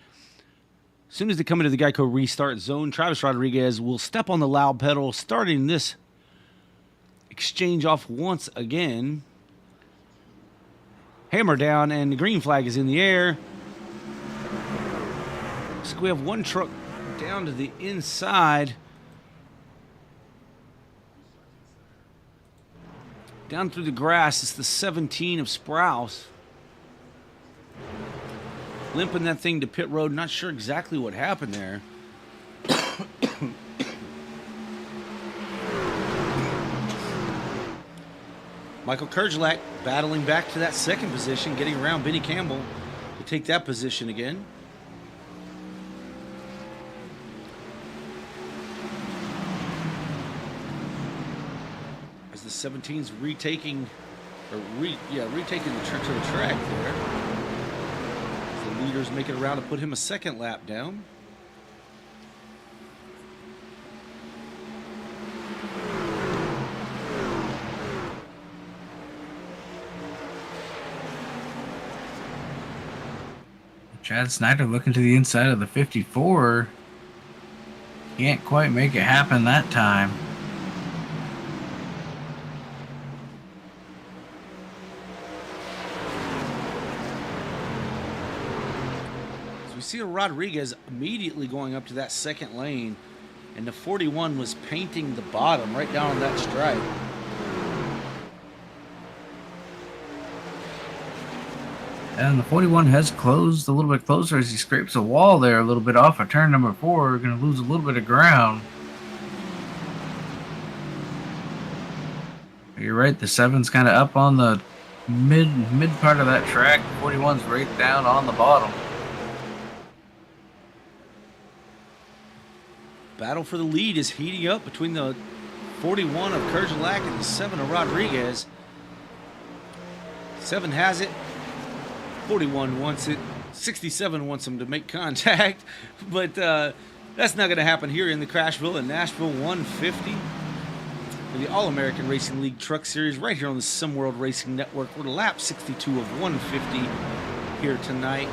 [SPEAKER 1] As soon as they come into the Geico restart zone, Travis Rodriguez will step on the loud pedal, starting this exchange off once again. Hammer down, and the green flag is in the air. Looks like we have one truck down to the inside. Down through the grass, it's the 17 of Sprouse. Limping that thing to pit road. Not sure exactly what happened there. Michael Kerjelak battling back to that second position, getting around Benny Campbell to take that position again. As the 17's retaking the trip to the track there. The leaders make it around to put him a second lap down.
[SPEAKER 2] Chad Snyder looking to the inside of the 54. Can't quite make it happen that time.
[SPEAKER 1] So we see Rodriguez immediately going up to that second lane, and the 41 was painting the bottom right down on that stripe.
[SPEAKER 2] And the 41 has closed a little bit closer as he scrapes a wall there a little bit off of turn number 4. We're going to lose a little bit of ground. You're right, the 7's kind of up on the mid part of that track. 41's right down on the bottom.
[SPEAKER 1] Battle for the lead is heating up between the 41 of Kerjelak and the 7 of Rodriguez. 7 has it. 41 wants it. 67 wants him to make contact. But that's not going to happen here in the Crashville and Nashville 150. For the All-American Racing League Truck Series right here on the SimWorld Racing Network. We're to lap 62 of 150 here tonight.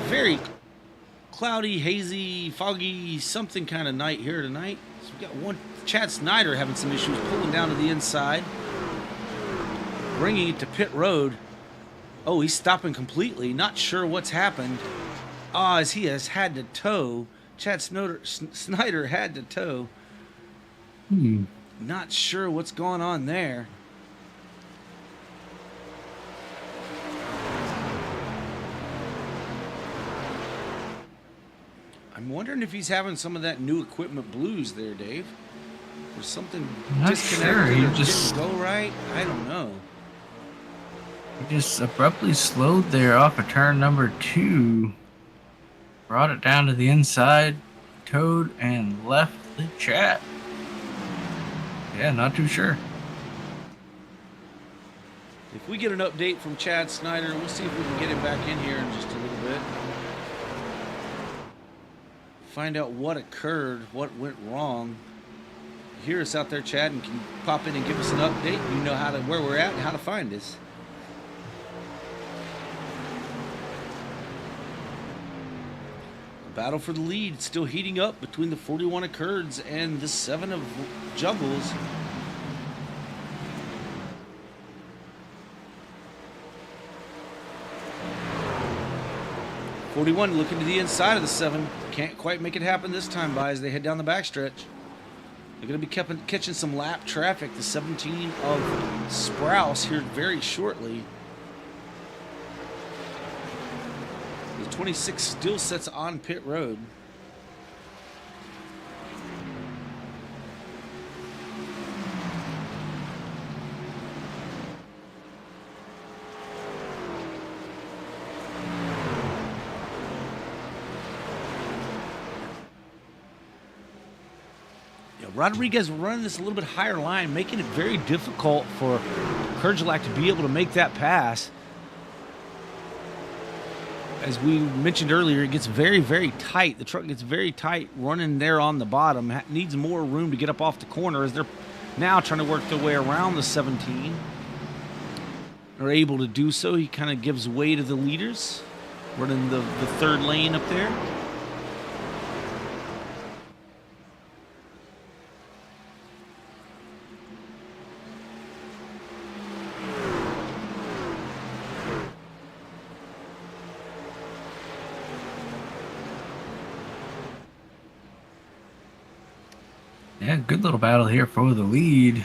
[SPEAKER 1] Very cloudy, hazy, foggy, something kind of night here tonight. So we got one Chad Snyder having some issues pulling down to the inside, bringing it to pit road. Oh, he's stopping completely. Not sure what's happened. As he has had to tow. Chad Snyder had to tow. Not sure what's going on there. I'm wondering if he's having some of that new equipment blues there, Dave. Or something
[SPEAKER 2] Not
[SPEAKER 1] disconnected
[SPEAKER 2] sure.
[SPEAKER 1] or didn't go right. I don't know.
[SPEAKER 2] He just abruptly slowed there off of turn number 2. Brought it down to the inside, towed, and left the chat. Yeah, not too sure.
[SPEAKER 1] If we get an update from Chad Snyder, we'll see if we can get him back in here in just a little bit. Find out what occurred, what went wrong. Hear us out there, Chad, and can you pop in and give us an update? You know where we're at and how to find us. The battle for the lead still heating up between the 41 of Kurds and the 7 of Juggles. '41 looking to the inside of the 7. Can't quite make it happen this time by as they head down the backstretch. They're going to be catching some lap traffic. The 17 of Sprouse here very shortly. The 26 still sits on pit road. Rodriguez running this a little bit higher line, making it very difficult for Kerjelak to be able to make that pass. As we mentioned earlier, it gets very, very tight. The truck gets very tight running there on the bottom. Needs more room to get up off the corner as they're now trying to work their way around the 17. They're able to do so. He kind of gives way to the leaders, running the third lane up there.
[SPEAKER 2] Yeah, good little battle here for the lead.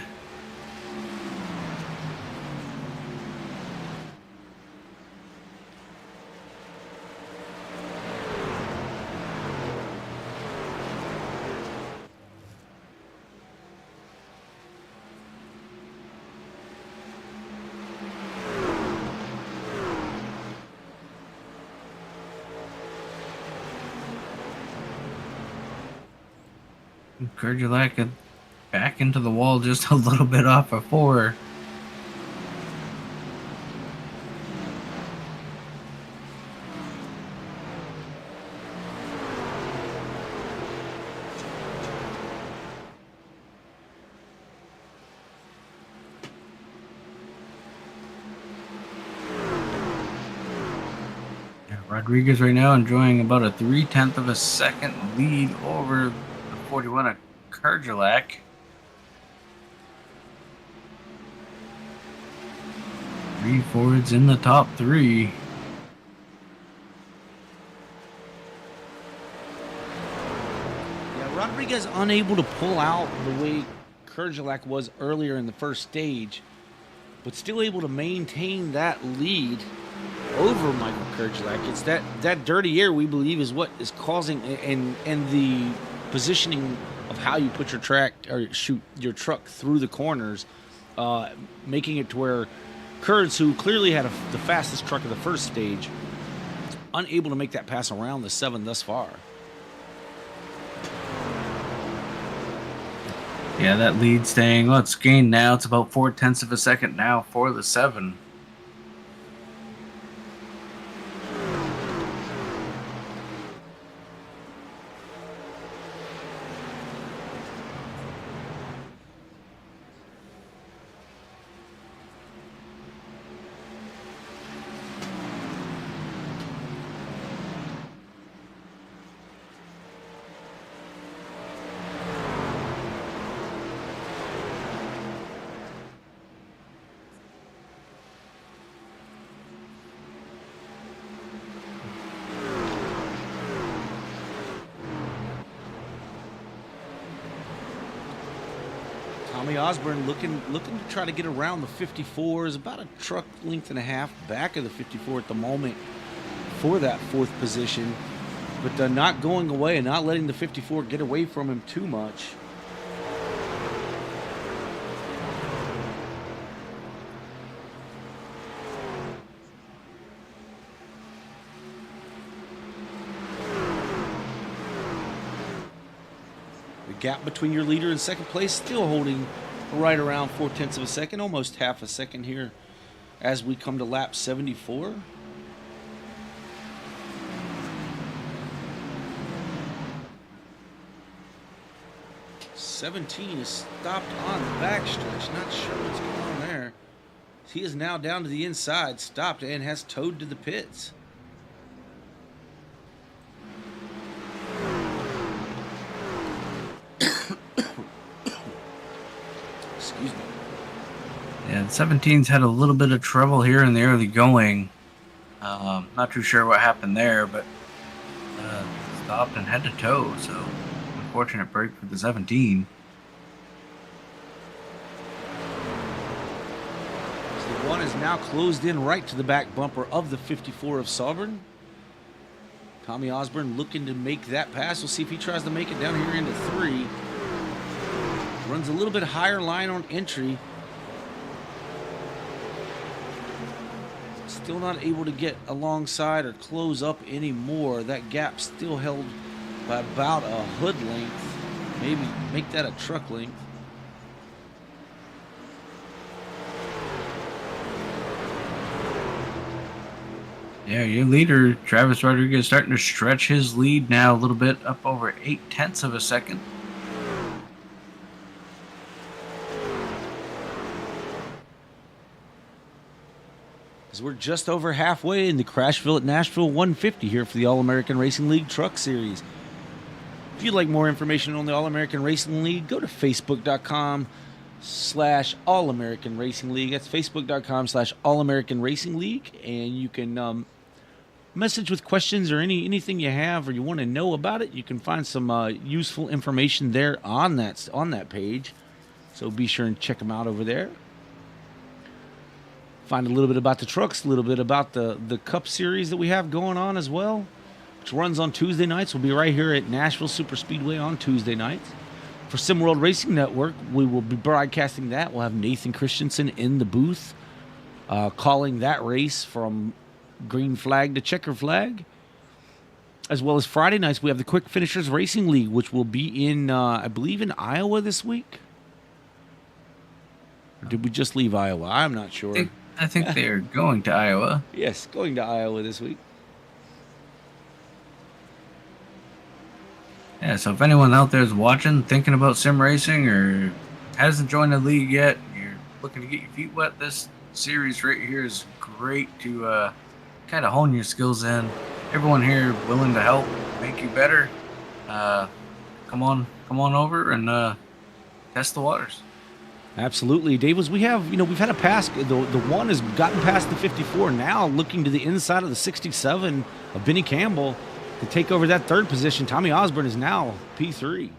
[SPEAKER 2] Kurgulak back into the wall just a little bit off of 4. Rodriguez right now enjoying about a 0.3 of a second lead over the 41 of Kurgulak. Three Fords in the top 3.
[SPEAKER 1] Yeah, Rodriguez unable to pull out the way Kurgulak was earlier in the first stage, but still able to maintain that lead over Michael Kurgulak. It's that dirty air, we believe, is what is causing, and the positioning of how you put your shoot your truck through the corners, making it to where Kurds, who clearly had the fastest truck of the first stage, unable to make that pass around the 7 thus far.
[SPEAKER 2] Yeah, that lead staying, well, it's gained now. It's about 0.4 of a second now for the 7.
[SPEAKER 1] Tommy Osborne looking to try to get around the 54, is about a truck length and a half back of the 54 at the moment for that 4th position, but not going away and not letting the 54 get away from him too much. Gap between your leader and second place still holding right around 0.4 of a second, almost half a second here as we come to lap 74. '17 is stopped on the backstretch. Not sure what's going on there. He is now down to the inside, stopped, and has towed to the pits. Excuse me.
[SPEAKER 2] Yeah, the 17's had a little bit of trouble here in the early going. Not too sure what happened there, but stopped and had to tow, so unfortunate break for the 17.
[SPEAKER 1] So the 1 is now closed in right to the back bumper of the 54 of Sovereign. Tommy Osborne looking to make that pass. We'll see if he tries to make it down here into 3. Runs a little bit higher line on entry. Still not able to get alongside or close up anymore. That gap still held by about a hood length. Maybe make that a truck length.
[SPEAKER 2] Yeah, your leader, Travis Rodriguez, starting to stretch his lead now a little bit, up over 0.8 of a second.
[SPEAKER 1] As we're just over halfway in the Crashville at Nashville 150 here for the All-American Racing League Truck Series. If you'd like more information on the All-American Racing League, go to facebook.com/All-American Racing League. That's facebook.com/All-American Racing League. And you can message with questions or anything you have or you want to know about it. You can find some useful information there on that page. So be sure and check them out over there. Find a little bit about the trucks, a little bit about the Cup Series that we have going on as well, which runs on Tuesday nights. We'll be right here at Nashville Super Speedway on Tuesday nights. For SimWorld Racing Network, we will be broadcasting that. We'll have Nathan Christensen in the booth calling that race from green flag to checker flag. as well as Friday nights, we have the Quick Finishers Racing League, which will be in, I believe, in Iowa this week. Or did we just leave Iowa? I'm not sure.
[SPEAKER 2] I think they're going to Iowa.
[SPEAKER 1] Yes, going to Iowa this week.
[SPEAKER 2] Yeah, so if anyone out there is watching, thinking about sim racing, or hasn't joined the league yet, you're looking to get your feet wet, this series right here is great to kind of hone your skills in. Everyone here willing to help make you better. Come on over and test the waters.
[SPEAKER 1] Absolutely, Davis. We have, we've had a pass. The one has gotten past the 54. Now looking to the inside of the 67 of Benny Campbell to take over that third position. Tommy Osborne is now P3.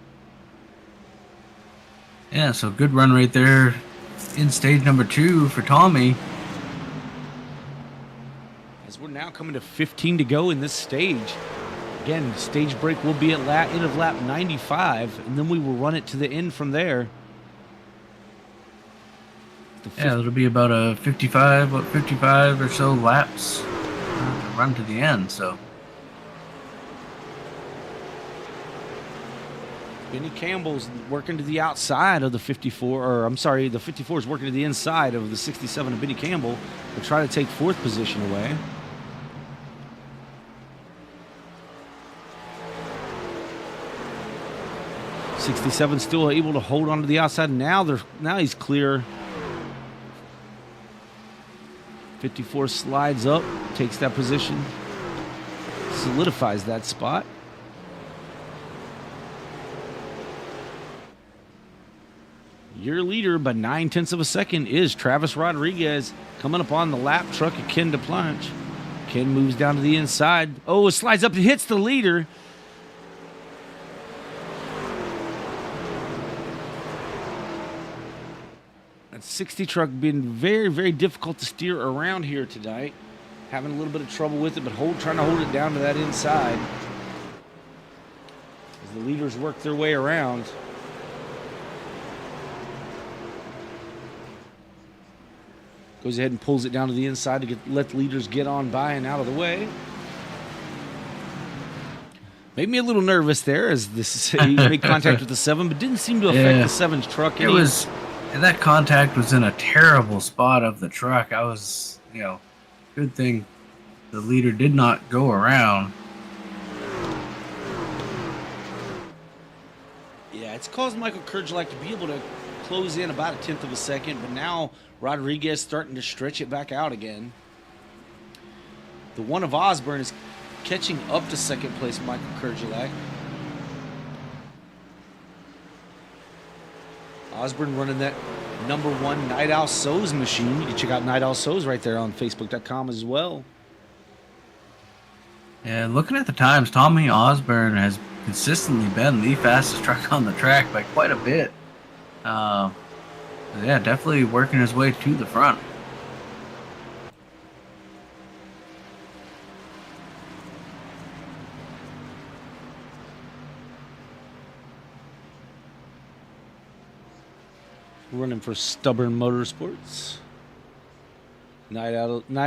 [SPEAKER 2] Yeah, so good run right there in stage number 2 for Tommy.
[SPEAKER 1] As we're now coming to 15 to go in this stage. Again, stage break will be at end of lap 95, and then we will run it to the end from there.
[SPEAKER 2] Yeah, it'll be about a 55 or so laps to run to the end. So
[SPEAKER 1] Benny Campbell's working to the outside of the 54, or I'm sorry, the 54 is working to the inside of the 67 of Benny Campbell to try to take fourth position away. '67 still able to hold on to the outside. Now he's clear. 54 slides up, takes that position, solidifies that spot. Your leader by 9/10 of a second is Travis Rodriguez, coming up on the lap truck of Ken DePlanche. Ken moves down to the inside. Oh, it slides up and hits the leader. That 60 truck been very, very difficult to steer around here tonight. Having a little bit of trouble with it, but trying to hold it down to that inside. As the leaders work their way around. Goes ahead and pulls it down to the inside to let the leaders get on by and out of the way. Made me a little nervous there as he made contact with the 7, but didn't seem to affect the 7's truck.
[SPEAKER 2] That contact was in a terrible spot of the truck. Good thing the leader did not go around.
[SPEAKER 1] Yeah, it's caused Michael Kurgelak to be able to close in about 1/10 of a second, but now Rodriguez starting to stretch it back out again. The one of Osborne is catching up to second place Michael Kurgelak. Osborne running that number 1 Night Owl Sows machine. You can check out Night Owl Sows right there on Facebook.com as well.
[SPEAKER 2] Yeah, looking at the times, Tommy Osborne has consistently been the fastest truck on the track by quite a bit. Yeah, definitely working his way to the front.
[SPEAKER 1] Running for Stubborn Motorsports. Night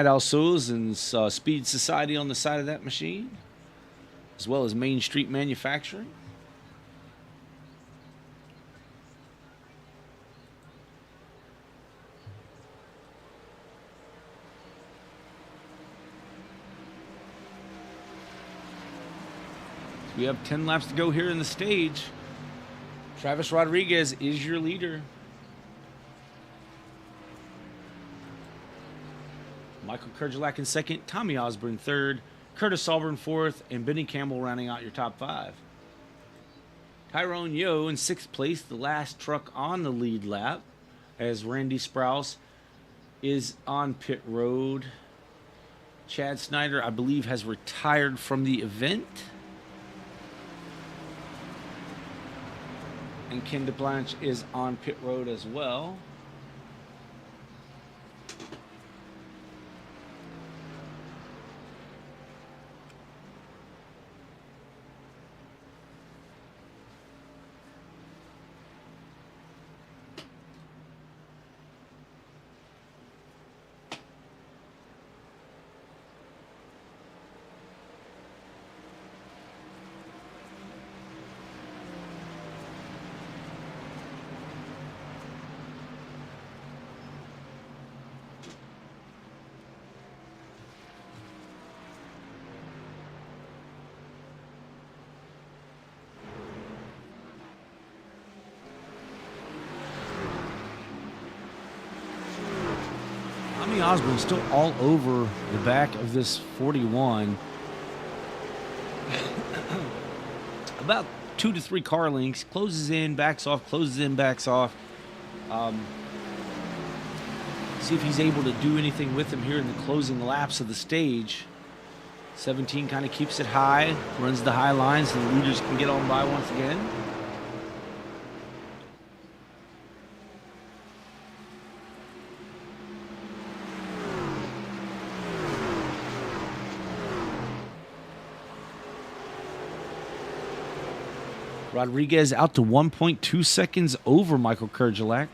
[SPEAKER 1] Owl Sows and Speed Society on the side of that machine, as well as Main Street Manufacturing. We have 10 laps to go here in the stage. Travis Rodriguez is your leader. Michael Kurgelak in second, Tommy Osborne third, Curtis Auburn fourth, and Benny Campbell rounding out your top 5. Tyrone Yo in 6th place, the last truck on the lead lap, as Randy Sprouse is on pit road. Chad Snyder, I believe, has retired from the event. And Ken DePlanche is on pit road as well. Tommy Osborne still all over the back of this 41. About 2 to 3 car lengths. Closes in, backs off, closes in, backs off. See if he's able to do anything with him here in the closing laps of the stage. 17 kind of keeps it high, runs the high lines, so the leaders can get on by once again. Rodriguez out to 1.2 seconds over Michael Kurgelak.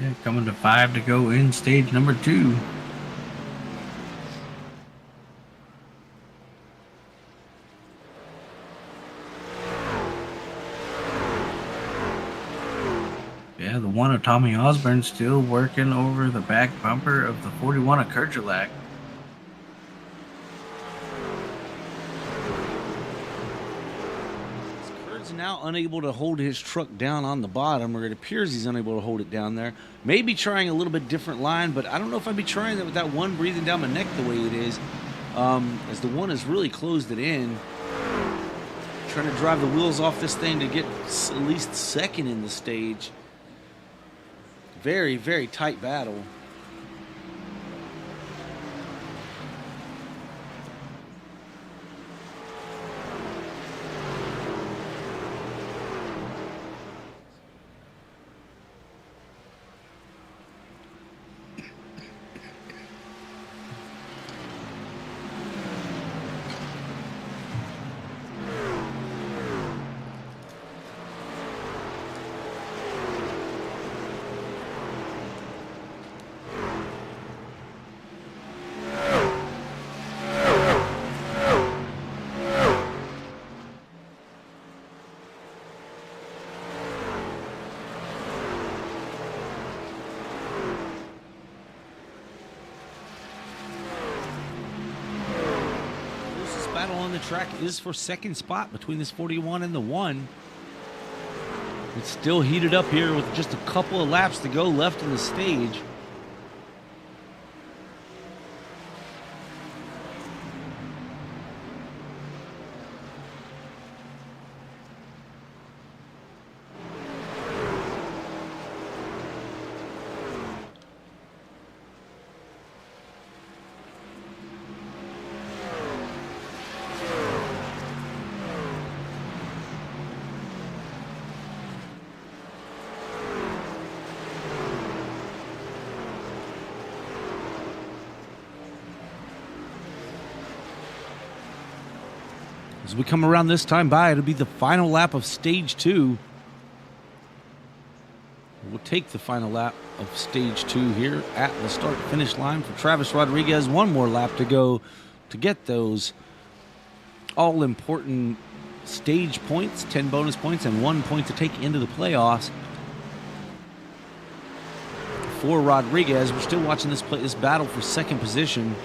[SPEAKER 2] Yeah, coming to 5 to go in stage number 2. Yeah, the one of Tommy Osborne still working over the back bumper of the 41 of Kurgelak.
[SPEAKER 1] Now unable to hold his truck down on the bottom, or it appears he's unable to hold it down there. Maybe trying a little bit different line, but I don't know if I'd be trying that with that one breathing down my neck the way it is, as the one has really closed it in. Trying to drive the wheels off this thing to get at least second in the stage. Very, very tight battle. Battle on the track is for second spot between this 41 and the 1. It's still heated up here with just a couple of laps to go left in the stage. As we come around this time by, it'll be the final lap of stage 2. We'll take the final lap of stage 2 here at the start-finish line for Travis Rodriguez. One more lap to go to get those all-important stage points, 10 bonus points, and 1 point to take into the playoffs. For Rodriguez, we're still watching this battle for second position.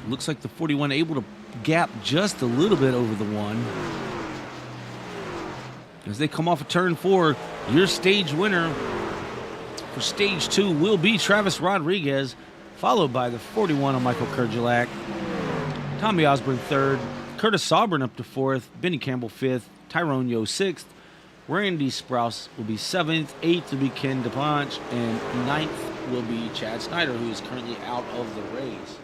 [SPEAKER 1] Looks like the 41 able to gap just a little bit over the 1. As they come off of turn 4, your stage winner for stage 2 will be Travis Rodriguez, followed by the 41 of Michael Kurgelak. Tommy Osborne 3rd, Curtis Auburn up to 4th, Benny Campbell 5th, Tyrone Yo 6th, Randy Sprouse will be 7th, 8th will be Ken DePonch, and 9th will be Chad Snyder, who is currently out of the race.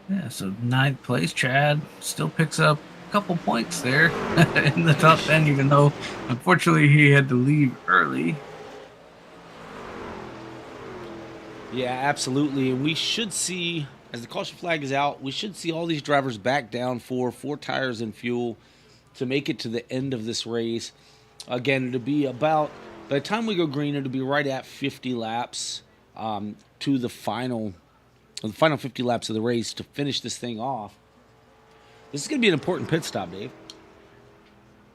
[SPEAKER 2] Yeah, so 9th place, Chad still picks up a couple points there in the top 10, even though, unfortunately, he had to leave early.
[SPEAKER 1] Yeah, absolutely. And we should see, as the caution flag is out, we should see all these drivers back down for 4 tires and fuel to make it to the end of this race. Again, it'll be about, by the time we go green, it'll be right at 50 laps to the final 50 laps of the race to finish this thing off. This is going to be an important pit stop, Dave.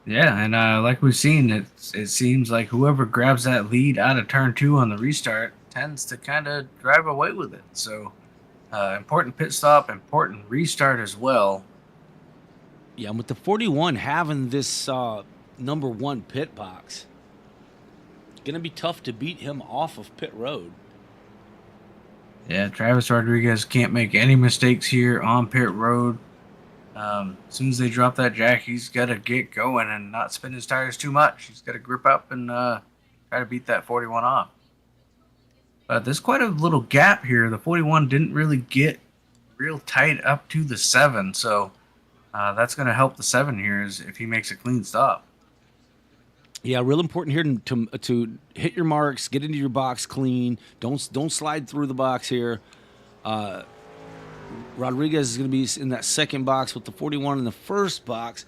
[SPEAKER 2] Yeah, and like we've seen, it seems like whoever grabs that lead out of turn 2 on the restart tends to kind of drive away with it. So important pit stop, important restart as well.
[SPEAKER 1] Yeah, and with the 41 having this number 1 pit box, it's going to be tough to beat him off of pit road.
[SPEAKER 2] Yeah, Travis Rodriguez can't make any mistakes here on pit road. As soon as they drop that jack, he's got to get going and not spin his tires too much. He's got to grip up and try to beat that 41 off. But there's quite a little gap here. The 41 didn't really get real tight up to the 7, so that's going to help the 7 here is if he makes a clean stop.
[SPEAKER 1] Yeah, real important here to hit your marks, get into your box clean. Don't slide through the box here. Rodriguez is going to be in that second box with the 41 in the first box.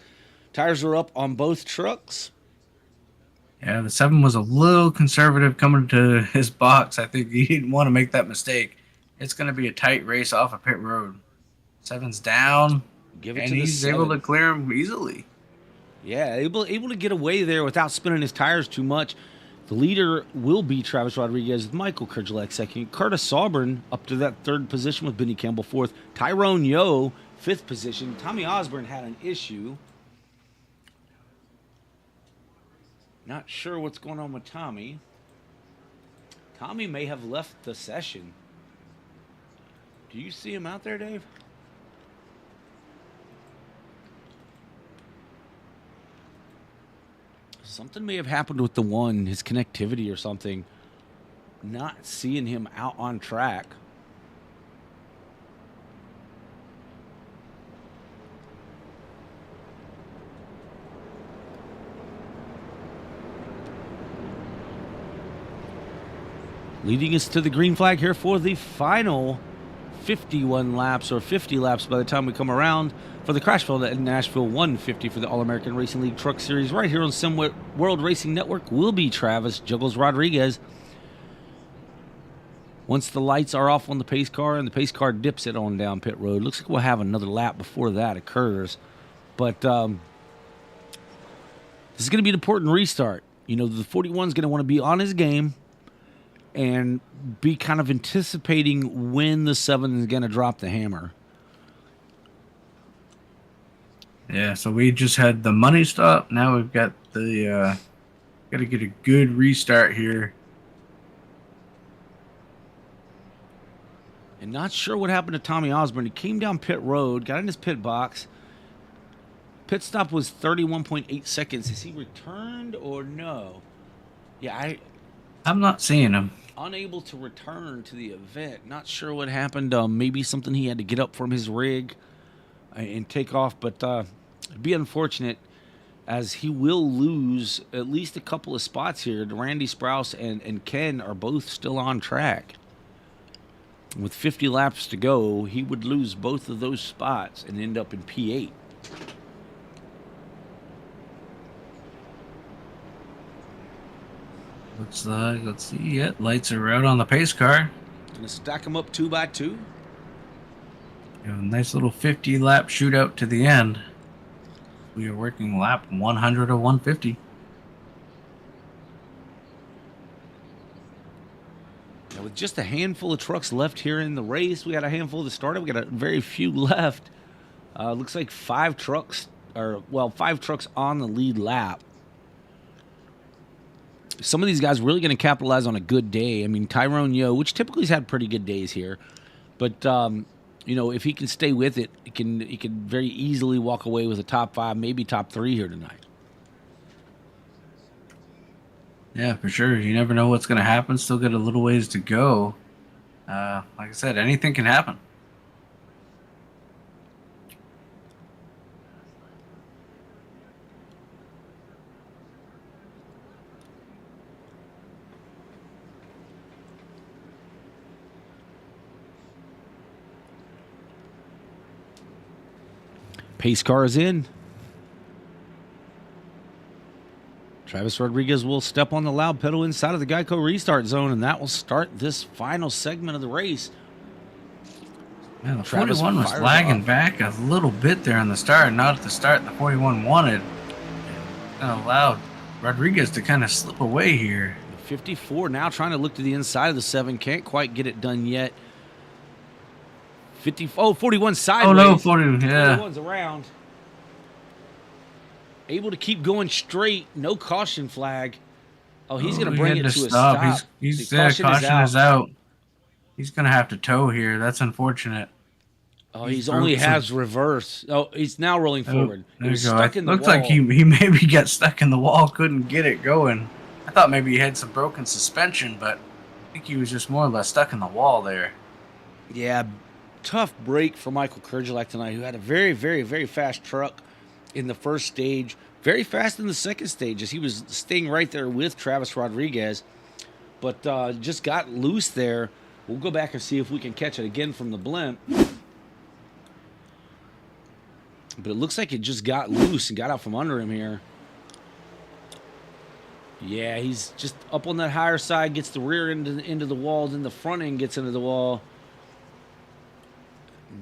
[SPEAKER 1] Tires are up on both trucks.
[SPEAKER 2] Yeah, the 7 was a little conservative coming to his box. I think he didn't want to make that mistake. It's going to be a tight race off of pit road. 7's down,
[SPEAKER 1] Give it
[SPEAKER 2] and
[SPEAKER 1] to the
[SPEAKER 2] he's
[SPEAKER 1] 7.
[SPEAKER 2] able to clear him easily.
[SPEAKER 1] Yeah, able to get away there without spinning his tires too much. The leader will be Travis Rodriguez with Michael Kerjelek second. Curtis Sauber up to that 3rd position with Benny Campbell 4th. Tyrone Yo 5th position. Tommy Osborne had an issue. Not sure what's going on with Tommy. Tommy may have left the session. Do you see him out there, Dave? Something may have happened with the 1, his connectivity or something. Not seeing him out on track. Leading us to the green flag here for the final 51 laps or 50 laps by the time we come around for the Crashville at Nashville 150 for the All-American Racing League Truck Series right here on Sim World Racing Network will be Travis Juggles Rodriguez. Once the lights are off on the pace car and the pace car dips it on down pit road, looks like we'll have another lap before that occurs. But this is going to be an important restart. You know, the 41 is going to want to be on his game and be kind of anticipating when the 7 is going to drop the hammer.
[SPEAKER 2] Yeah, so we just had the money stop. Now we've got the got to get a good restart here.
[SPEAKER 1] And not sure what happened to Tommy Osborne. He came down pit road, got in his pit box. Pit stop was 31.8 seconds. Is he returned or no? Yeah,
[SPEAKER 2] I'm not seeing him.
[SPEAKER 1] Unable to return to the event. Not sure what happened. Maybe something he had to get up from his rig and take off. But it'd be unfortunate as he will lose at least a couple of spots here. Randy Sprouse and Ken are both still on track. With 50 laps to go, he would lose both of those spots and end up in P8.
[SPEAKER 2] Looks like, let's see, yeah, lights are out on the pace car.
[SPEAKER 1] Gonna stack them up 2 by 2.
[SPEAKER 2] A nice little 50 lap shootout to the end. We are working lap 100 of 150.
[SPEAKER 1] Now, with just a handful of trucks left here in the race, we got a handful that started. We got a very few left. Looks like 5 trucks on the lead lap. Some of these guys really going to capitalize on a good day. I mean, Tyrone Yo, which typically has had pretty good days here, but you know, if he can stay with it, he can very easily walk away with a top 5, maybe top 3 here tonight.
[SPEAKER 2] Yeah, for sure. You never know what's going to happen. Still got a little ways to go. Like I said, anything can happen.
[SPEAKER 1] Pace car is in. Travis Rodriguez will step on the loud pedal inside of the Geico restart zone, and that will start this final segment of the race.
[SPEAKER 2] Man, the 41 was lagging back a little bit there on the start. Not at the start the 41 wanted. Kind of allowed Rodriguez to kind of slip away here.
[SPEAKER 1] 54 now trying to look to the inside of the 7. Can't quite get it done yet. 41 sideways.
[SPEAKER 2] Oh, no, 40, yeah.
[SPEAKER 1] 41's around. able to keep going straight. No caution flag. Oh, he's going to
[SPEAKER 2] He
[SPEAKER 1] bring
[SPEAKER 2] had
[SPEAKER 1] it to a stop.
[SPEAKER 2] He's
[SPEAKER 1] The
[SPEAKER 2] caution is out. He's gonna have to tow here. That's unfortunate.
[SPEAKER 1] Oh, he's only has reverse. Oh, he's now rolling forward.
[SPEAKER 2] There
[SPEAKER 1] He was
[SPEAKER 2] you go.
[SPEAKER 1] stuck in the
[SPEAKER 2] Looks
[SPEAKER 1] wall.
[SPEAKER 2] like he maybe got stuck in the wall, couldn't get it going. I thought maybe he had some broken suspension, but I think he was just more or less stuck in the wall there.
[SPEAKER 1] Yeah, tough break for Michael Kurgelak tonight, who had a very, very, very fast truck in the first stage. Very fast in the second stage as he was staying right there with Travis Rodriguez. But just got loose there. We'll go back and see if we can catch it again from the blimp. But it looks like it just got loose and got out from under him here. Yeah, he's just up on that higher side, gets the rear end into the wall, then the front end gets into the wall.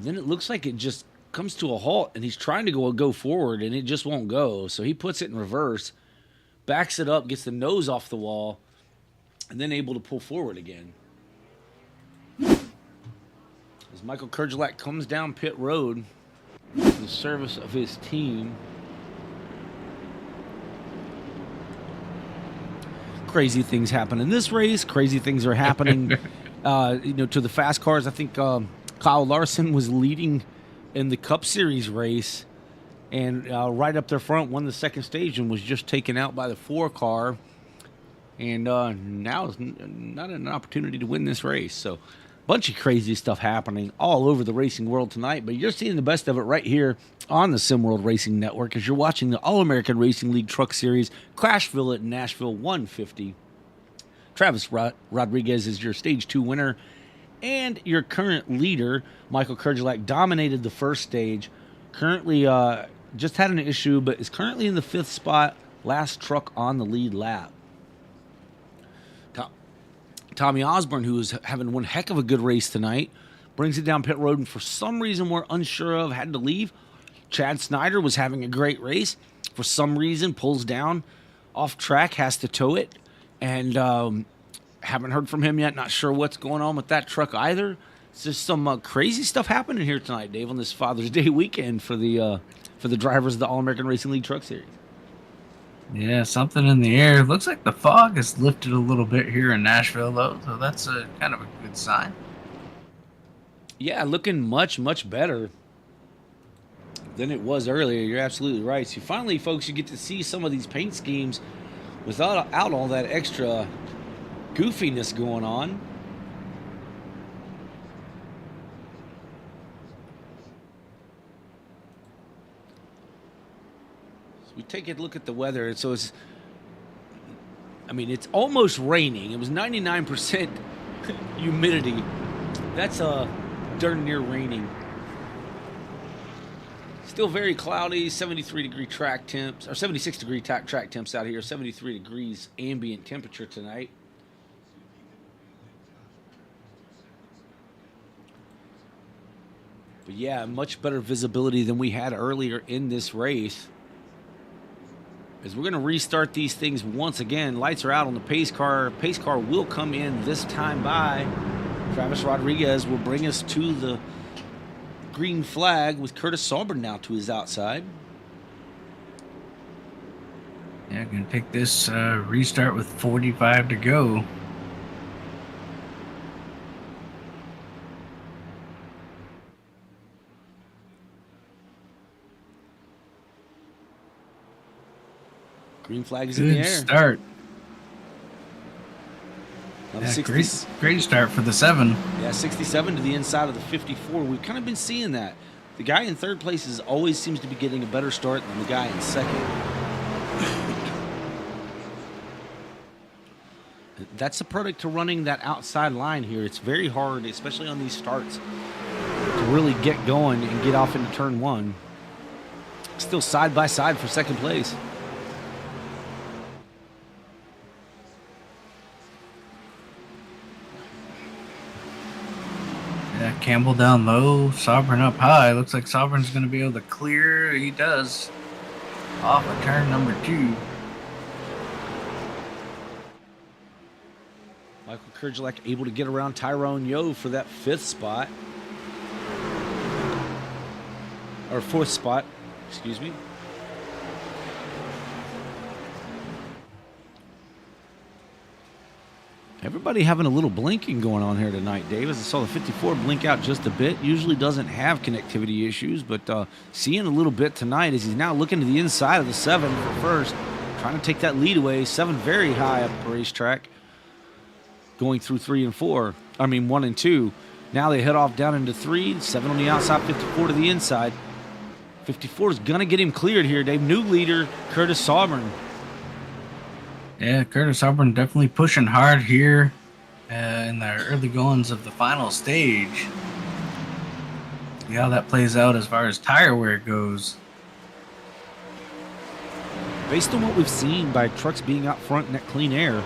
[SPEAKER 1] Then it looks like it just comes to a halt, and he's trying to go forward, and it just won't go. So he puts it in reverse, backs it up, gets the nose off the wall, and then able to pull forward again. As Michael Kurgelak comes down pit road in the service of his team. Crazy things happen in this race. Crazy things are happening, to the fast cars. I think Kyle Larson was leading in the Cup Series race, and right up their front won the second stage and was just taken out by the 4 car. And now is not an opportunity to win this race. So, bunch of crazy stuff happening all over the racing world tonight. But you're seeing the best of it right here on the SimWorld Racing Network as you're watching the All-American Racing League Truck Series, Crashville at Nashville 150. Travis Rodriguez is your Stage 2 winner. And your current leader, Michael Kurgelak, dominated the first stage. Currently just had an issue, but is currently in the 5th spot. Last truck on the lead lap. Tommy Osborne, who is having one heck of a good race tonight, brings it down pit road, and for some reason we're unsure of, had to leave. Chad Snyder was having a great race. For some reason, pulls down off track, has to tow it, and haven't heard from him yet. Not sure what's going on with that truck either. It's just some crazy stuff happening here tonight, Dave, on this Father's Day weekend for the drivers of the All-American Racing League Truck Series.
[SPEAKER 2] Yeah, something in the air. Looks like the fog has lifted a little bit here in Nashville, though, so that's kind of a good sign.
[SPEAKER 1] Yeah, looking much, much better than it was earlier. You're absolutely right. So finally, folks, you get to see some of these paint schemes without all that extra goofiness going on. We take a look at the weather. So it's almost raining. It was 99% humidity. That's darn near raining. Still very cloudy, 73-degree track temps, or 76-degree track temps out here, 73 degrees ambient temperature tonight. But yeah, much better visibility than we had earlier in this race. As we're going to restart these things once again. Lights are out on the pace car. Pace car will come in this time by. Travis Rodriguez will bring us to the green flag with Curtis Sauber now to his outside.
[SPEAKER 2] Yeah, going to take this restart with 45 to go.
[SPEAKER 1] Green flag is in the air.
[SPEAKER 2] Good start. Yeah, great start for the 7.
[SPEAKER 1] Yeah, 67 to the inside of the 54. We've kind of been seeing that. The guy in third place always seems to be getting a better start than the guy in second. That's the product to running that outside line here. It's very hard, especially on these starts, to really get going and get off into turn 1. Still side by side for second place.
[SPEAKER 2] Yeah, Campbell down low, Sovereign up high. Looks like Sovereign's going to be able to clear. He does. Off of turn number 2.
[SPEAKER 1] Michael Kurgelak able to get around Tyrone Yo for that 5th spot. Or 4th spot, excuse me. Everybody having a little blinking going on here tonight, Davis. I saw the 54 blink out just a bit. Usually doesn't have connectivity issues, but seeing a little bit tonight as he's now looking to the inside of the 7 for first, trying to take that lead away. 7 very high up the racetrack, going through 3 and 4. I mean 1 and 2. Now they head off down into 3. 7 on the outside, 54 to the inside. 54 is going to get him cleared here, Dave. New leader, Curtis Sauburn.
[SPEAKER 2] Yeah, Curtis Auburn definitely pushing hard here in the early goings of the final stage. See how that plays out as far as tire wear goes.
[SPEAKER 1] Based on what we've seen by trucks being out front in that clean air,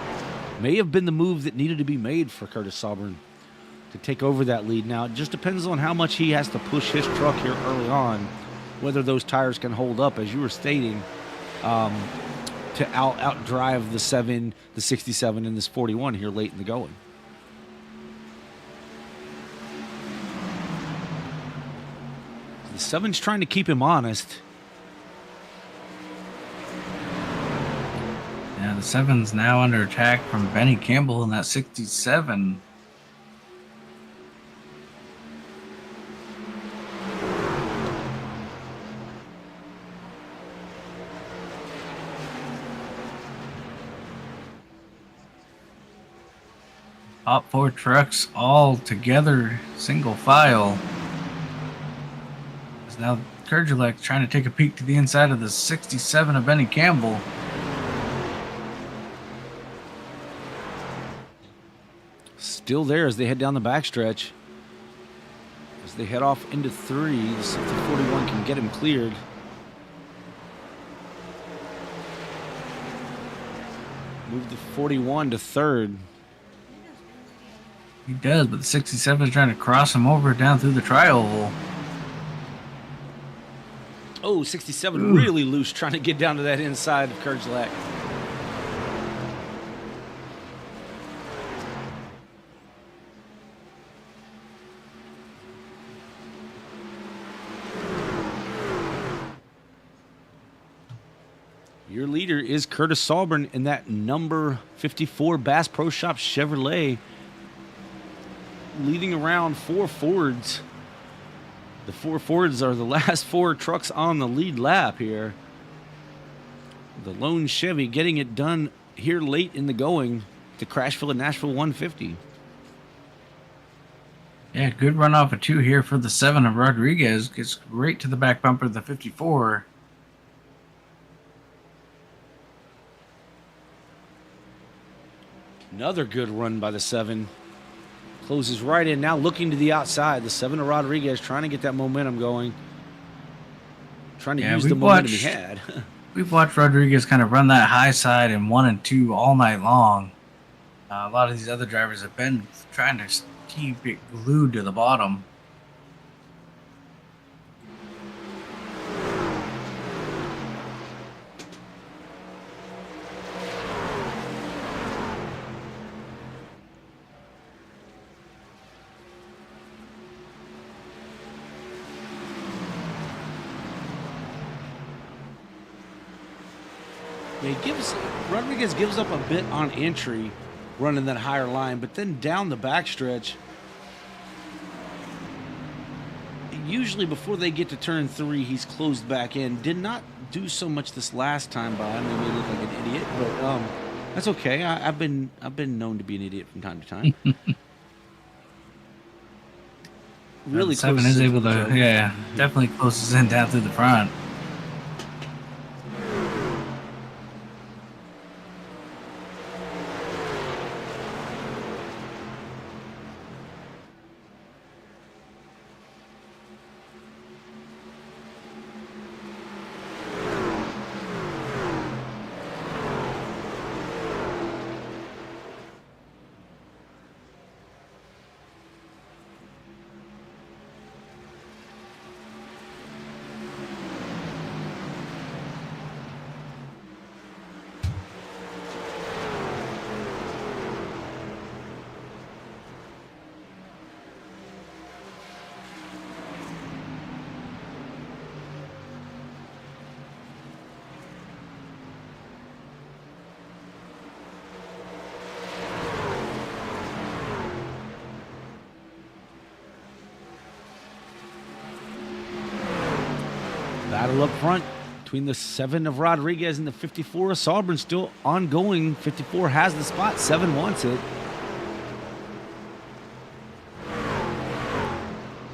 [SPEAKER 1] may have been the move that needed to be made for Curtis Sauburn to take over that lead. Now, it just depends on how much he has to push his truck here early on, whether those tires can hold up, as you were stating, to outdrive the 7, the 67, and this 41 here late in the going. The 7's trying to keep him honest.
[SPEAKER 2] Yeah, the 7's now under attack from Benny Campbell in that 67. Top 4 trucks all together, single file. As now Kurgelek trying to take a peek to the inside of the 67 of Benny Campbell.
[SPEAKER 1] Still there as they head down the backstretch. As they head off into 3, the 41 can get him cleared. Move the 41 to 3rd.
[SPEAKER 2] He does, but the 67 is trying to cross him over down through the tri-oval.
[SPEAKER 1] Oh, 67 really loose, trying to get down to that inside of Kurgelek. Your leader is Curtis Sauburn in that number 54 Bass Pro Shop Chevrolet, leading around 4 Fords. The 4 Fords are the last 4 trucks on the lead lap here. The lone Chevy getting it done here late in the going to Crashville and Nashville 150.
[SPEAKER 2] Yeah, good run off of 2 here for the 7 of Rodriguez. Gets right to the back bumper of the 54.
[SPEAKER 1] Another good run by the 7. Closes right in, now looking to the outside. The 7 of Rodriguez trying to get that momentum going. Trying to use the momentum he had.
[SPEAKER 2] We've watched Rodriguez kind of run that high side in 1 and 2 all night long. A lot of these other drivers have been trying to keep it glued to the bottom.
[SPEAKER 1] Rodriguez gives up a bit on entry, running that higher line, but then down the backstretch, usually before they get to turn 3, he's closed back in. Did not do so much this last time by. I mean, he looked like an idiot, but that's okay. I've been known to be an idiot from time to time. Really,
[SPEAKER 2] 7 is able to, definitely closes in down through the front.
[SPEAKER 1] Battle up front between the 7 of Rodriguez and the 54 of Saubrin still ongoing. 54 has the spot. 7 wants it.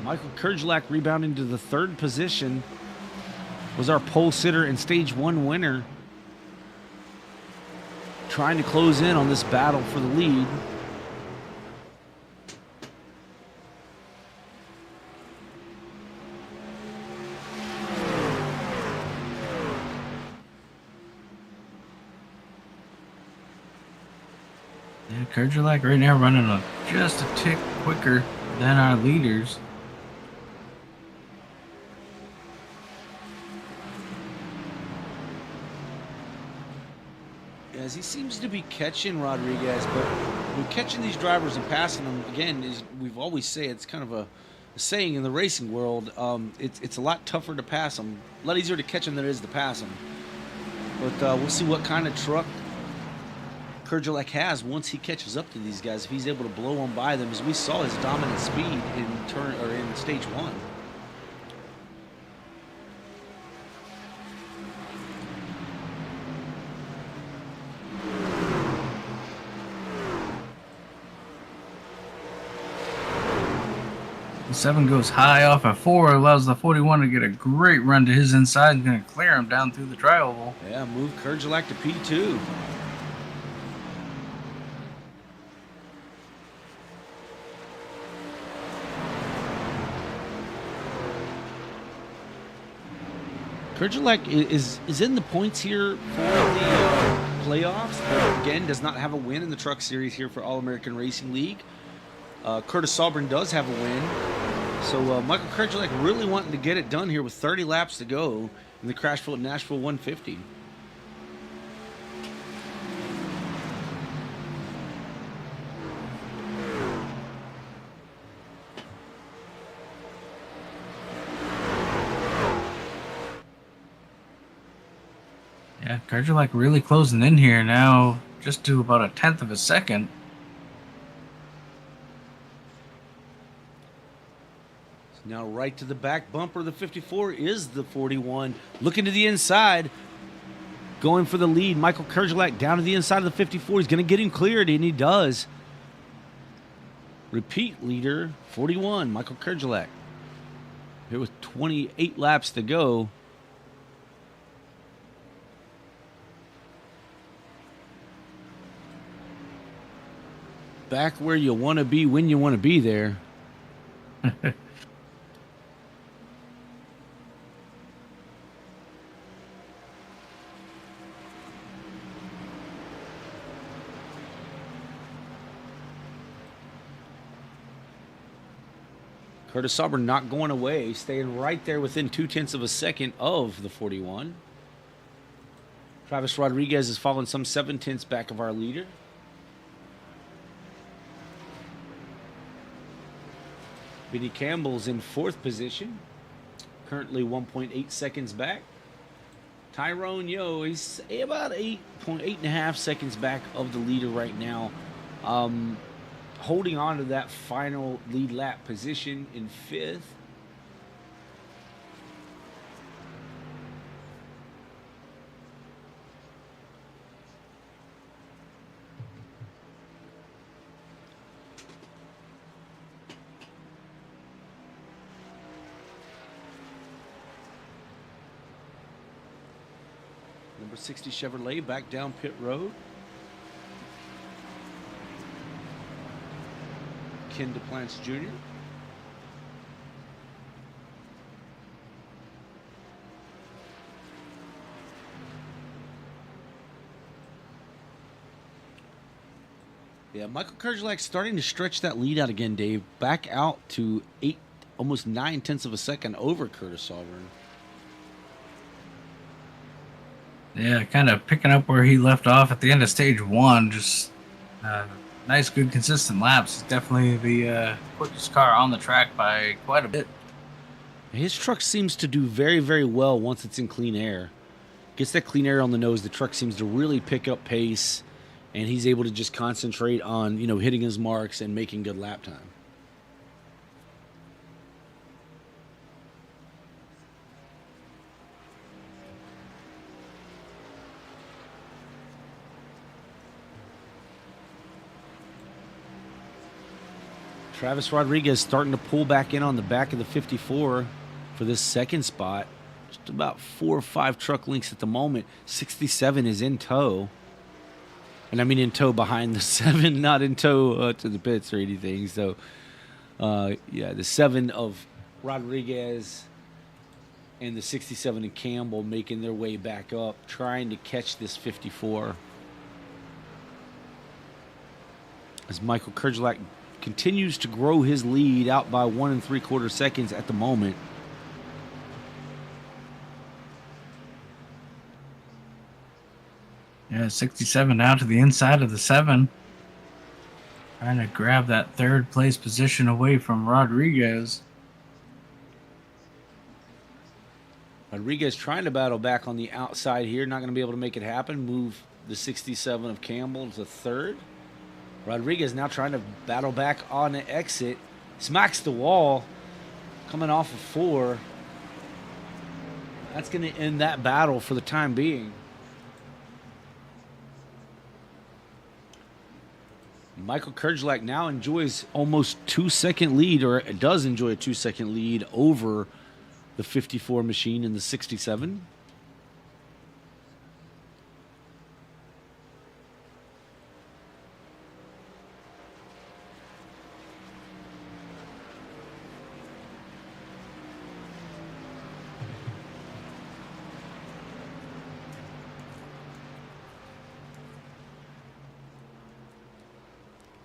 [SPEAKER 1] Michael Kerjelak rebounding to the 3rd position. Was our pole sitter and stage 1 winner. Trying to close in on this battle for the lead.
[SPEAKER 2] Yeah, Kerjelak right now running just a tick quicker than our leaders.
[SPEAKER 1] As he seems to be catching Rodriguez, but when catching these drivers and passing them, again, is we've always say it's kind of a saying in the racing world, it's a lot tougher to pass them. A lot easier to catch them than it is to pass them. But we'll see what kind of truck Kerjelak has once he catches up to these guys. If he's able to blow on by them, as we saw his dominant speed in stage 1.
[SPEAKER 2] The 7 goes high off at 4, allows the 41 to get a great run to his inside and going to clear him down through the tri-oval.
[SPEAKER 1] Yeah, move Kerjelak to P2. Kerjelak is in the points here for the playoffs, but again does not have a win in the Truck Series here for All-American Racing League. Curtis Saubrin does have a win. So Michael Kerjelak really wanting to get it done here with 30 laps to go in the Crashville at Nashville 150.
[SPEAKER 2] Yeah, Kerjelak really closing in here now, just to about a 1/10 of a second.
[SPEAKER 1] Now right to the back bumper of the 54 is the 41. Looking to the inside. Going for the lead. Michael Kerjelak down to the inside of the 54. He's going to get him cleared, and he does. Repeat leader, 41, Michael Kerjelak. Here with 28 laps to go. Back where you want to be when you want to be there. Curtis Saubrin not going away, staying right there within 0.2 of a second of the 41. Travis Rodriguez is falling some 0.7 back of our leader. Vinny Campbell's in 4th position, currently 1.8 seconds back. Tyrone Yo, he's about 8.5 seconds back of the leader right now. Holding on to that final lead lap position in 5th. Number 60 Chevrolet back down pit road. Ken DePlance Jr. Yeah, Michael Kerjelak starting to stretch that lead out again, Dave. Back out to 8, almost 9/10 of a second over Curtis Saubrin.
[SPEAKER 2] Yeah, kind of picking up where he left off at the end of stage 1. Just nice, good, consistent laps. Definitely the quickest car on the track by quite a bit.
[SPEAKER 1] His truck seems to do very, very well once it's in clean air. Gets that clean air on the nose, the truck seems to really pick up pace, and he's able to just concentrate on, hitting his marks and making good lap time. Travis Rodriguez starting to pull back in on the back of the 54 for this second spot. Just about 4 or 5 truck lengths at the moment. 67 is in tow. And I mean in tow behind the 7, not in tow to the pits or anything. So, yeah, the 7 of Rodriguez and the 67 in Campbell making their way back up, trying to catch this 54. As Michael Kerjelak continues to grow his lead out by 1 3/4 seconds at the moment.
[SPEAKER 2] Yeah, 67 now to the inside of the 7. Trying to grab that third place position away from Rodriguez.
[SPEAKER 1] Rodriguez trying to battle back on the outside here. Not going to be able to make it happen. Move the 67 of Campbell to third. Rodriguez now trying to battle back on the exit. Smacks the wall. Coming off of 4. That's going to end that battle for the time being. Michael Kerjelak now enjoys almost 2-second lead, or does enjoy a 2-second lead over the 54 machine in the 67.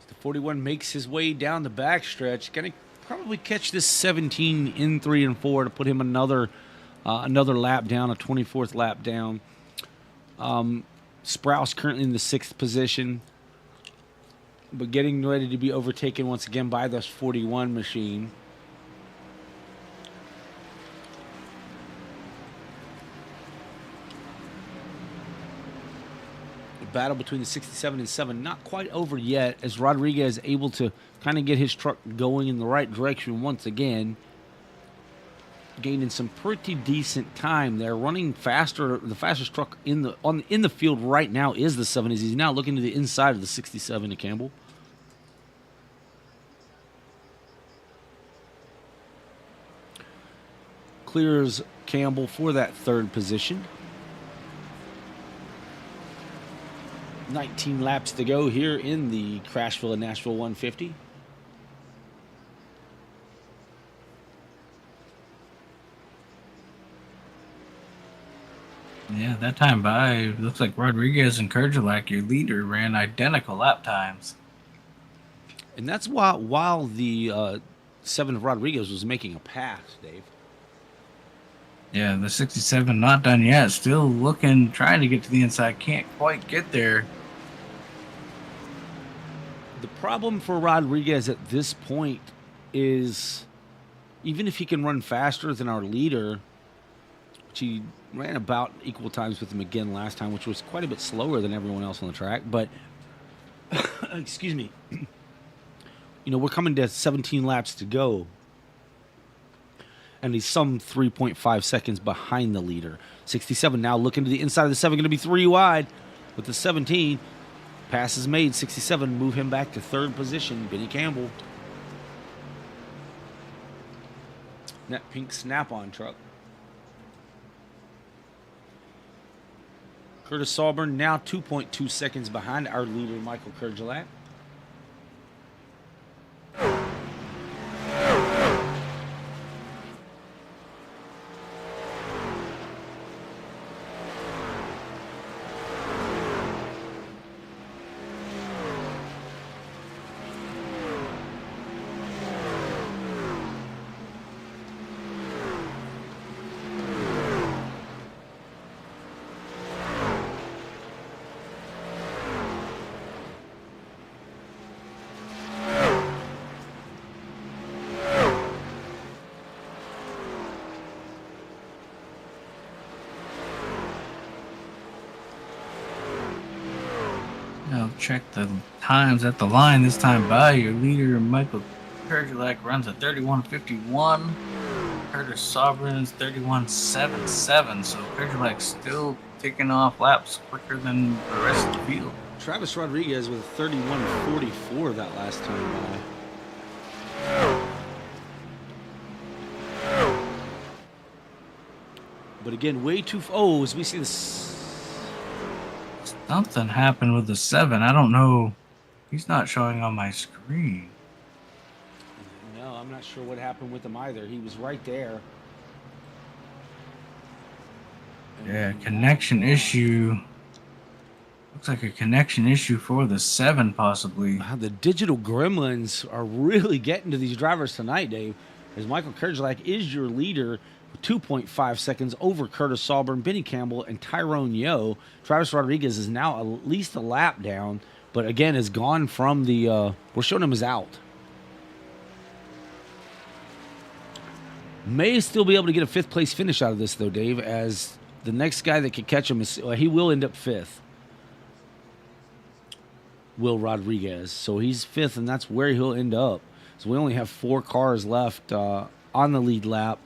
[SPEAKER 1] The 41 makes his way down the backstretch. Going to probably catch this 17 in 3 and 4 to put him another lap down, a 24th lap down. Sprouse currently in the 6th position, but getting ready to be overtaken once again by this 41 machine. Battle between the 67 and 7 not quite over yet, as Rodriguez able to kind of get his truck going in the right direction once again, gaining some pretty decent time there, running faster. The fastest truck in the field right now is the 7, as he's now looking to the inside of the 67 to Campbell. Clears Campbell for that 3rd position. 19 laps to go here in the Crashville and Nashville 150.
[SPEAKER 2] Yeah, that time by, looks like Rodriguez and Kerjelak, your leader, ran identical lap times.
[SPEAKER 1] And that's while the 7 of Rodriguez was making a pass, Dave.
[SPEAKER 2] Yeah, the 67 not done yet. Still looking, trying to get to the inside. Can't quite get there.
[SPEAKER 1] The problem for Rodriguez at this point is, even if he can run faster than our leader, which he ran about equal times with him again last time, which was quite a bit slower than everyone else on the track, but excuse me, we're coming to 17 laps to go, and he's some 3.5 seconds behind the leader. 67 now looking to the inside of the 7, going to be 3 wide with the 17. Pass is made. 67 move him back to 3rd position. Benny Campbell. That pink snap-on truck. Curtis Sauber now 2.2 seconds behind our leader, Michael Kerjelak.
[SPEAKER 2] I'll check the times at the line this time by. Your leader, Michael Kerjelak, runs a 31:51. Curtis Sovereign's 31:77. So Kerjelak's still taking off laps quicker than the rest of the field.
[SPEAKER 1] Travis Rodriguez with a 31:44 that last time by. But again, way too. Oh, as we see this.
[SPEAKER 2] Something happened with the 7. I don't know. He's not showing on my screen.
[SPEAKER 1] No, I'm not sure what happened with him either. He was right there.
[SPEAKER 2] Yeah, connection issue. Looks like a connection issue for the 7, possibly.
[SPEAKER 1] Wow, the digital gremlins are really getting to these drivers tonight, Dave. As Michael Kerjelak is your leader with 2.5 seconds over Curtis Sauber, Benny Campbell, and Tyrone Yo. Travis Rodriguez is now at least a lap down, but again is gone from the. We're showing him as out. May still be able to get a 5th place finish out of this, though, Dave, as the next guy that could catch him is he will end up 5th. Will Rodriguez. So he's 5th, and that's where he'll end up. So we only have 4 cars left on the lead lap,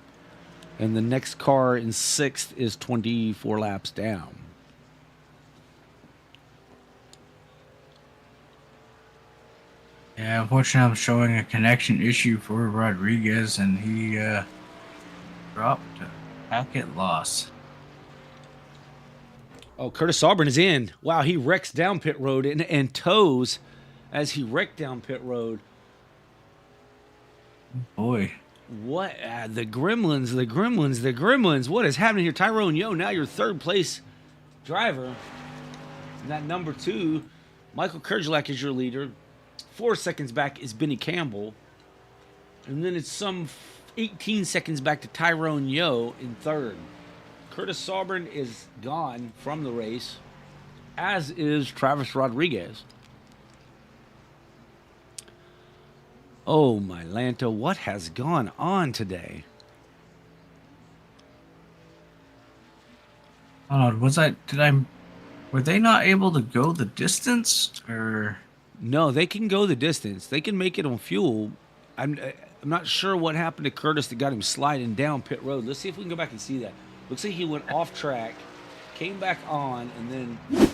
[SPEAKER 1] and the next car in 6th is 24 laps down.
[SPEAKER 2] Yeah, unfortunately, I'm showing a connection issue for Rodriguez, and he dropped a packet loss.
[SPEAKER 1] Oh, Curtis Auburn is in. Wow, he wrecks down pit road and toes as he wrecked down pit road.
[SPEAKER 2] Boy.
[SPEAKER 1] What? The gremlins. What is happening here? Tyrone Yo, now your 3rd place driver. And that number 2, Michael Kerjelak is your leader. 4 seconds back is Benny Campbell. And then it's some 18 seconds back to Tyrone Yo in 3rd. Curtis Sauber is gone from the race, as is Travis Rodriguez. Oh, my Lanta, what has gone on today?
[SPEAKER 2] Were they not able to go the distance, or?
[SPEAKER 1] No, they can go the distance. They can make it on fuel. I'm not sure what happened to Curtis that got him sliding down pit road. Let's see if we can go back and see that. Looks like he went off track, came back on, and then we'll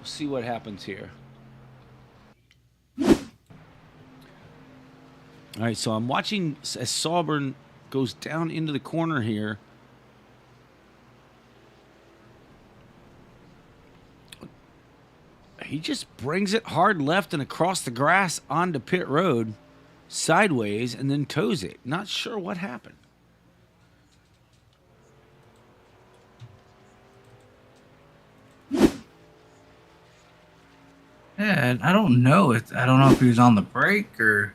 [SPEAKER 1] see what happens here. All right, so I'm watching as Sauber goes down into the corner here. He just brings it hard left and across the grass onto pit road, sideways, and then toes it. Not sure what happened.
[SPEAKER 2] Yeah, I don't know. I don't know if he was on the brake or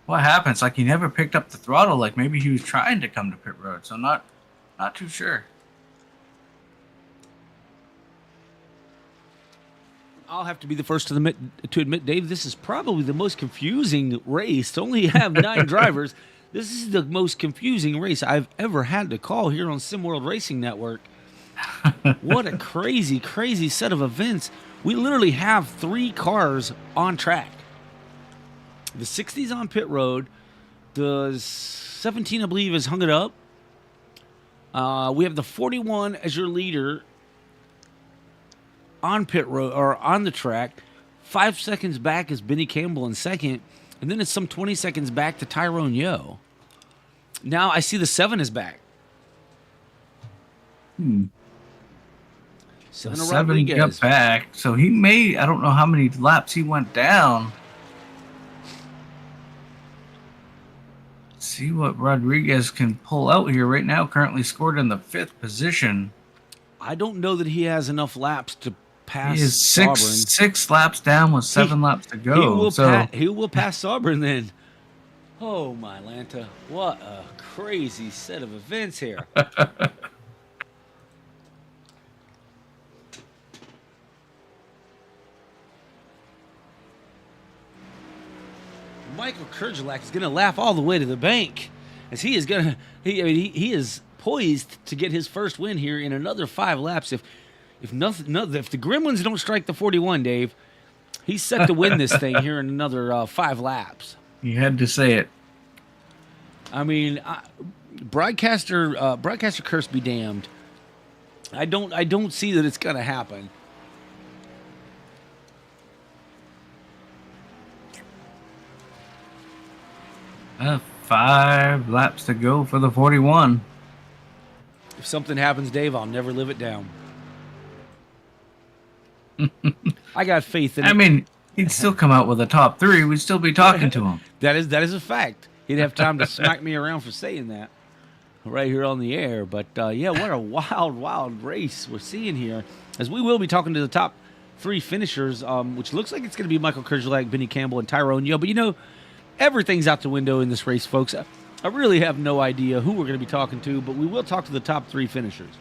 [SPEAKER 2] what happened. It's like he never picked up the throttle. Like maybe he was trying to come to pit road. So not too sure.
[SPEAKER 1] I'll have to be the first to admit, Dave, this is probably the most confusing race. To only have 9 drivers, this is the most confusing race I've ever had to call here on SimWorld Racing Network. What a crazy, crazy set of events. We literally have 3 cars on track. The 60's on pit road. The 17, I believe, has hung it up. We have the 41 as your leader on pit road or on the track. 5 seconds back is Benny Campbell in 2nd. And then it's some 20 seconds back to Tyrone Yo. Now I see the 7 is back.
[SPEAKER 2] 7 got back, so he may. I don't know how many laps he went down. Let's see what Rodriguez can pull out here right now. Currently scored in the 5th position.
[SPEAKER 1] I don't know that he has enough laps to pass.
[SPEAKER 2] He is
[SPEAKER 1] Sauber.
[SPEAKER 2] 6 laps down with 7 laps to go.
[SPEAKER 1] He will pass Sauber then. Oh my Lanta! What a crazy set of events here. Michael Kerjelak is going to laugh all the way to the bank, as he is going to. He is poised to get his first win here in another 5 laps. If the Gremlins don't strike the 41, Dave, he's set to win this thing here in another 5 laps.
[SPEAKER 2] You had to say it.
[SPEAKER 1] I mean, broadcaster curse be damned. I don't see that it's going to happen.
[SPEAKER 2] Five laps to go for the 41.
[SPEAKER 1] If something happens, Dave, I'll never live it down. I got faith in it.
[SPEAKER 2] I mean, he'd still come out with a top 3. We'd still be talking to him.
[SPEAKER 1] That is a fact. He'd have time to smack me around for saying that right here on the air. But, yeah, what a wild race we're seeing here. As we will be talking to the top 3 finishers, which looks like it's going to be Michael Kerjelak, Benny Campbell, and Tyrone Yo. But, everything's out the window in this race, folks. I really have no idea who we're going to be talking to, but we will talk to the top 3 finishers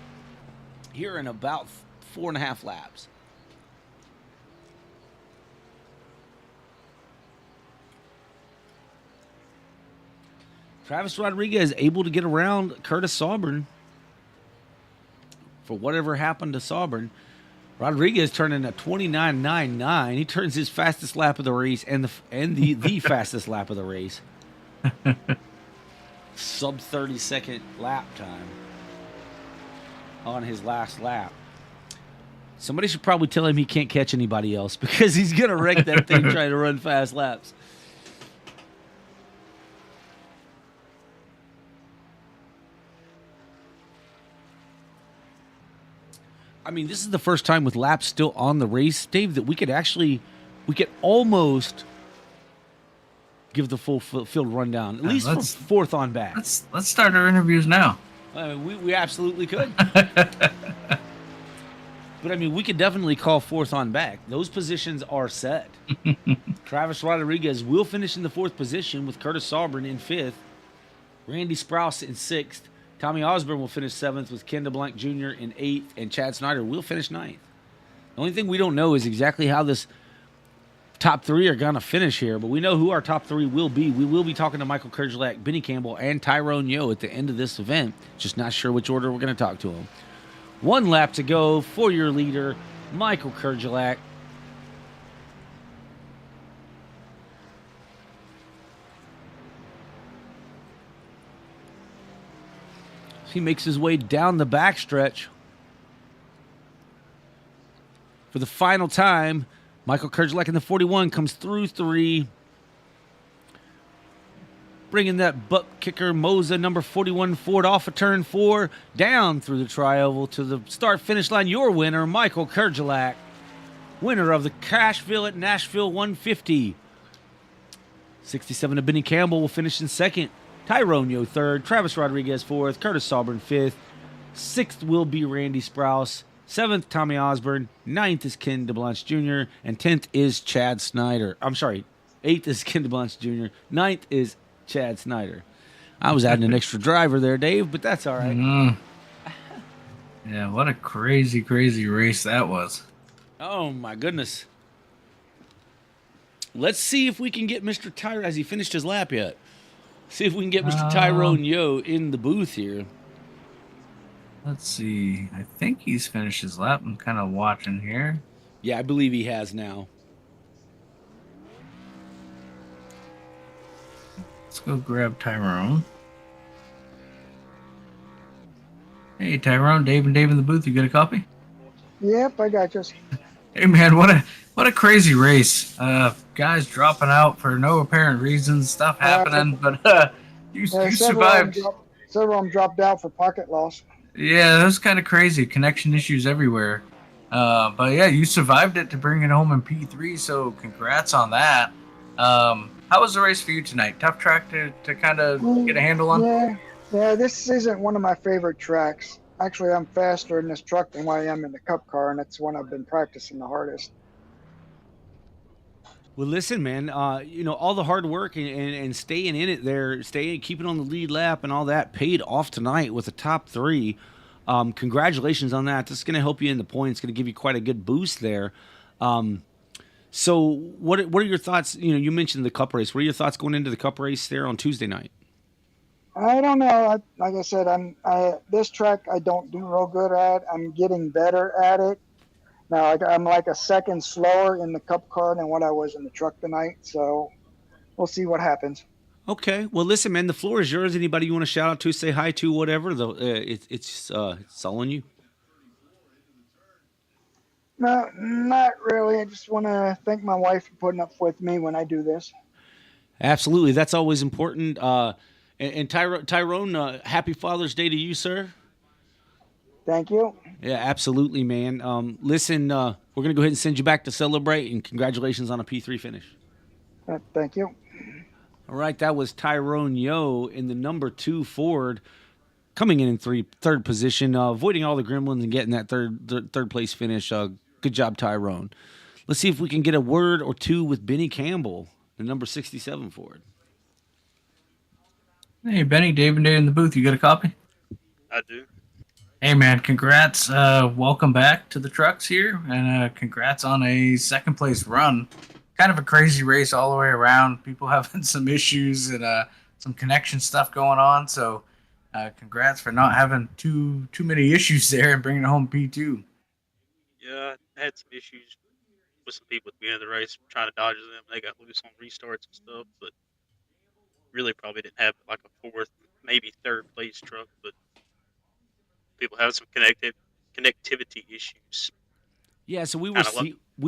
[SPEAKER 1] here in about 4.5 laps. Travis Rodriguez able to get around Curtis Sauber. For whatever happened to Sauber, Rodriguez turning a 29.99. He turns his fastest lap of the race and the fastest lap of the race. Sub 30-second lap time on his last lap. Somebody should probably tell him he can't catch anybody else because he's going to wreck that thing trying to run fast laps. I mean, this is the first time with laps still on the race, Dave, that we could almost give the full field rundown, at least for fourth on back.
[SPEAKER 2] Let's start our interviews now.
[SPEAKER 1] We absolutely could. But, I mean, we could definitely call fourth on back. Those positions are set. Travis Rodriguez will finish in the 4th position with Curtis Sauber in 5th. Randy Sprouse in 6th. Tommy Osborne will finish 7th with Ken DeBlanc Jr. in 8th, and Chad Snyder will finish 9th. The only thing we don't know is exactly how this top 3 are going to finish here, but we know who our top 3 will be. We will be talking to Michael Kerjelak, Benny Campbell, and Tyrone Yo at the end of this event. Just not sure which order we're going to talk to them. 1 lap to go for your leader, Michael Kerjelak. He makes his way down the backstretch. For the final time, Michael Kerjelak in the 41 comes through 3. Bringing that butt kicker, Moza, number 41 Ford off of turn 4, down through the tri-oval to the start-finish line. Your winner, Michael Kerjelak, winner of the Crashville at Nashville 150. 67 to Benny Campbell will finish in 2nd. Tyrone Yo 3rd, Travis Rodriguez 4th, Curtis Sauber 5th. 6th will be Randy Sprouse. 7th, Tommy Osborne. 9th is Ken DeBlanc Jr. And 10th is Chad Snyder. I'm sorry, 8th is Ken DeBlanc Jr. 9th is Chad Snyder. I was adding an extra driver there, Dave, but that's all right.
[SPEAKER 2] Mm-hmm. Yeah, what a crazy race that was.
[SPEAKER 1] Oh, my goodness. Let's see if we can get Mr. Tyrone. Has he finished his lap yet? See if we can get Mr. Tyrone Yo in the booth here.
[SPEAKER 2] Let's see. I think he's finished his lap. I'm kind of watching here.
[SPEAKER 1] Yeah, I believe he has now.
[SPEAKER 2] Let's go grab Tyrone. Hey, Tyrone, Dave and Dave in the booth. You got a copy?
[SPEAKER 6] Yep, I got you.
[SPEAKER 2] Hey, man, what a crazy race. Guys dropping out for no apparent reasons, stuff happening, but you survived.
[SPEAKER 6] Several of them dropped out for pocket loss.
[SPEAKER 2] Yeah, that was kind of crazy. Connection issues everywhere. But yeah, you survived it to bring it home in P3, so congrats on that. How was the race for you tonight? Tough track to kind of get a handle on?
[SPEAKER 6] Yeah, this isn't one of my favorite tracks. Actually, I'm faster in this truck than what I am in the Cup car, and it's one I've been practicing the hardest.
[SPEAKER 1] Well, listen, man, all the hard work and staying in it there, keeping on the lead lap and all that paid off tonight with the top 3. Congratulations on that. This is going to help you in the points. It's going to give you quite a good boost there. So what are your thoughts? You mentioned the Cup race. What are your thoughts going into the Cup race there on Tuesday night?
[SPEAKER 6] I don't know. Like I said, this track I don't do real good at. I'm getting better at it. Now I'm like a second slower in the Cup car than what I was in the truck tonight. So we'll see what happens.
[SPEAKER 1] Okay. Well, listen, man, the floor is yours. Anybody you want to shout out to, say hi to, whatever. It's all on you.
[SPEAKER 6] No, not really. I just want to thank my wife for putting up with me when I do this.
[SPEAKER 1] Absolutely. That's always important. And Tyrone, happy Father's Day to you, sir.
[SPEAKER 6] Thank you.
[SPEAKER 1] Yeah, absolutely, man. Listen, we're going to go ahead and send you back to celebrate, and congratulations on a P3 finish.
[SPEAKER 6] Thank you.
[SPEAKER 1] All right, that was Tyrone Yo in the number 2 Ford, coming in third position, avoiding all the gremlins and getting that third place finish. Good job, Tyrone. Let's see if we can get a word or two with Benny Campbell, the number 67 Ford.
[SPEAKER 2] Hey, Benny, Dave and Dave in the booth. You got a copy?
[SPEAKER 7] I do.
[SPEAKER 2] Hey, man, congrats. Welcome back to the trucks here, and congrats on a second place run. Kind of a crazy race all the way around. People having some issues and some connection stuff going on. So congrats for not having too many issues there and bringing home P2.
[SPEAKER 7] Yeah, I had some issues with some people at the beginning of the race trying to dodge them. They got loose on restarts and stuff, but really probably didn't have like a fourth, maybe third place truck. But people have some connectivity issues.
[SPEAKER 1] Yeah, so we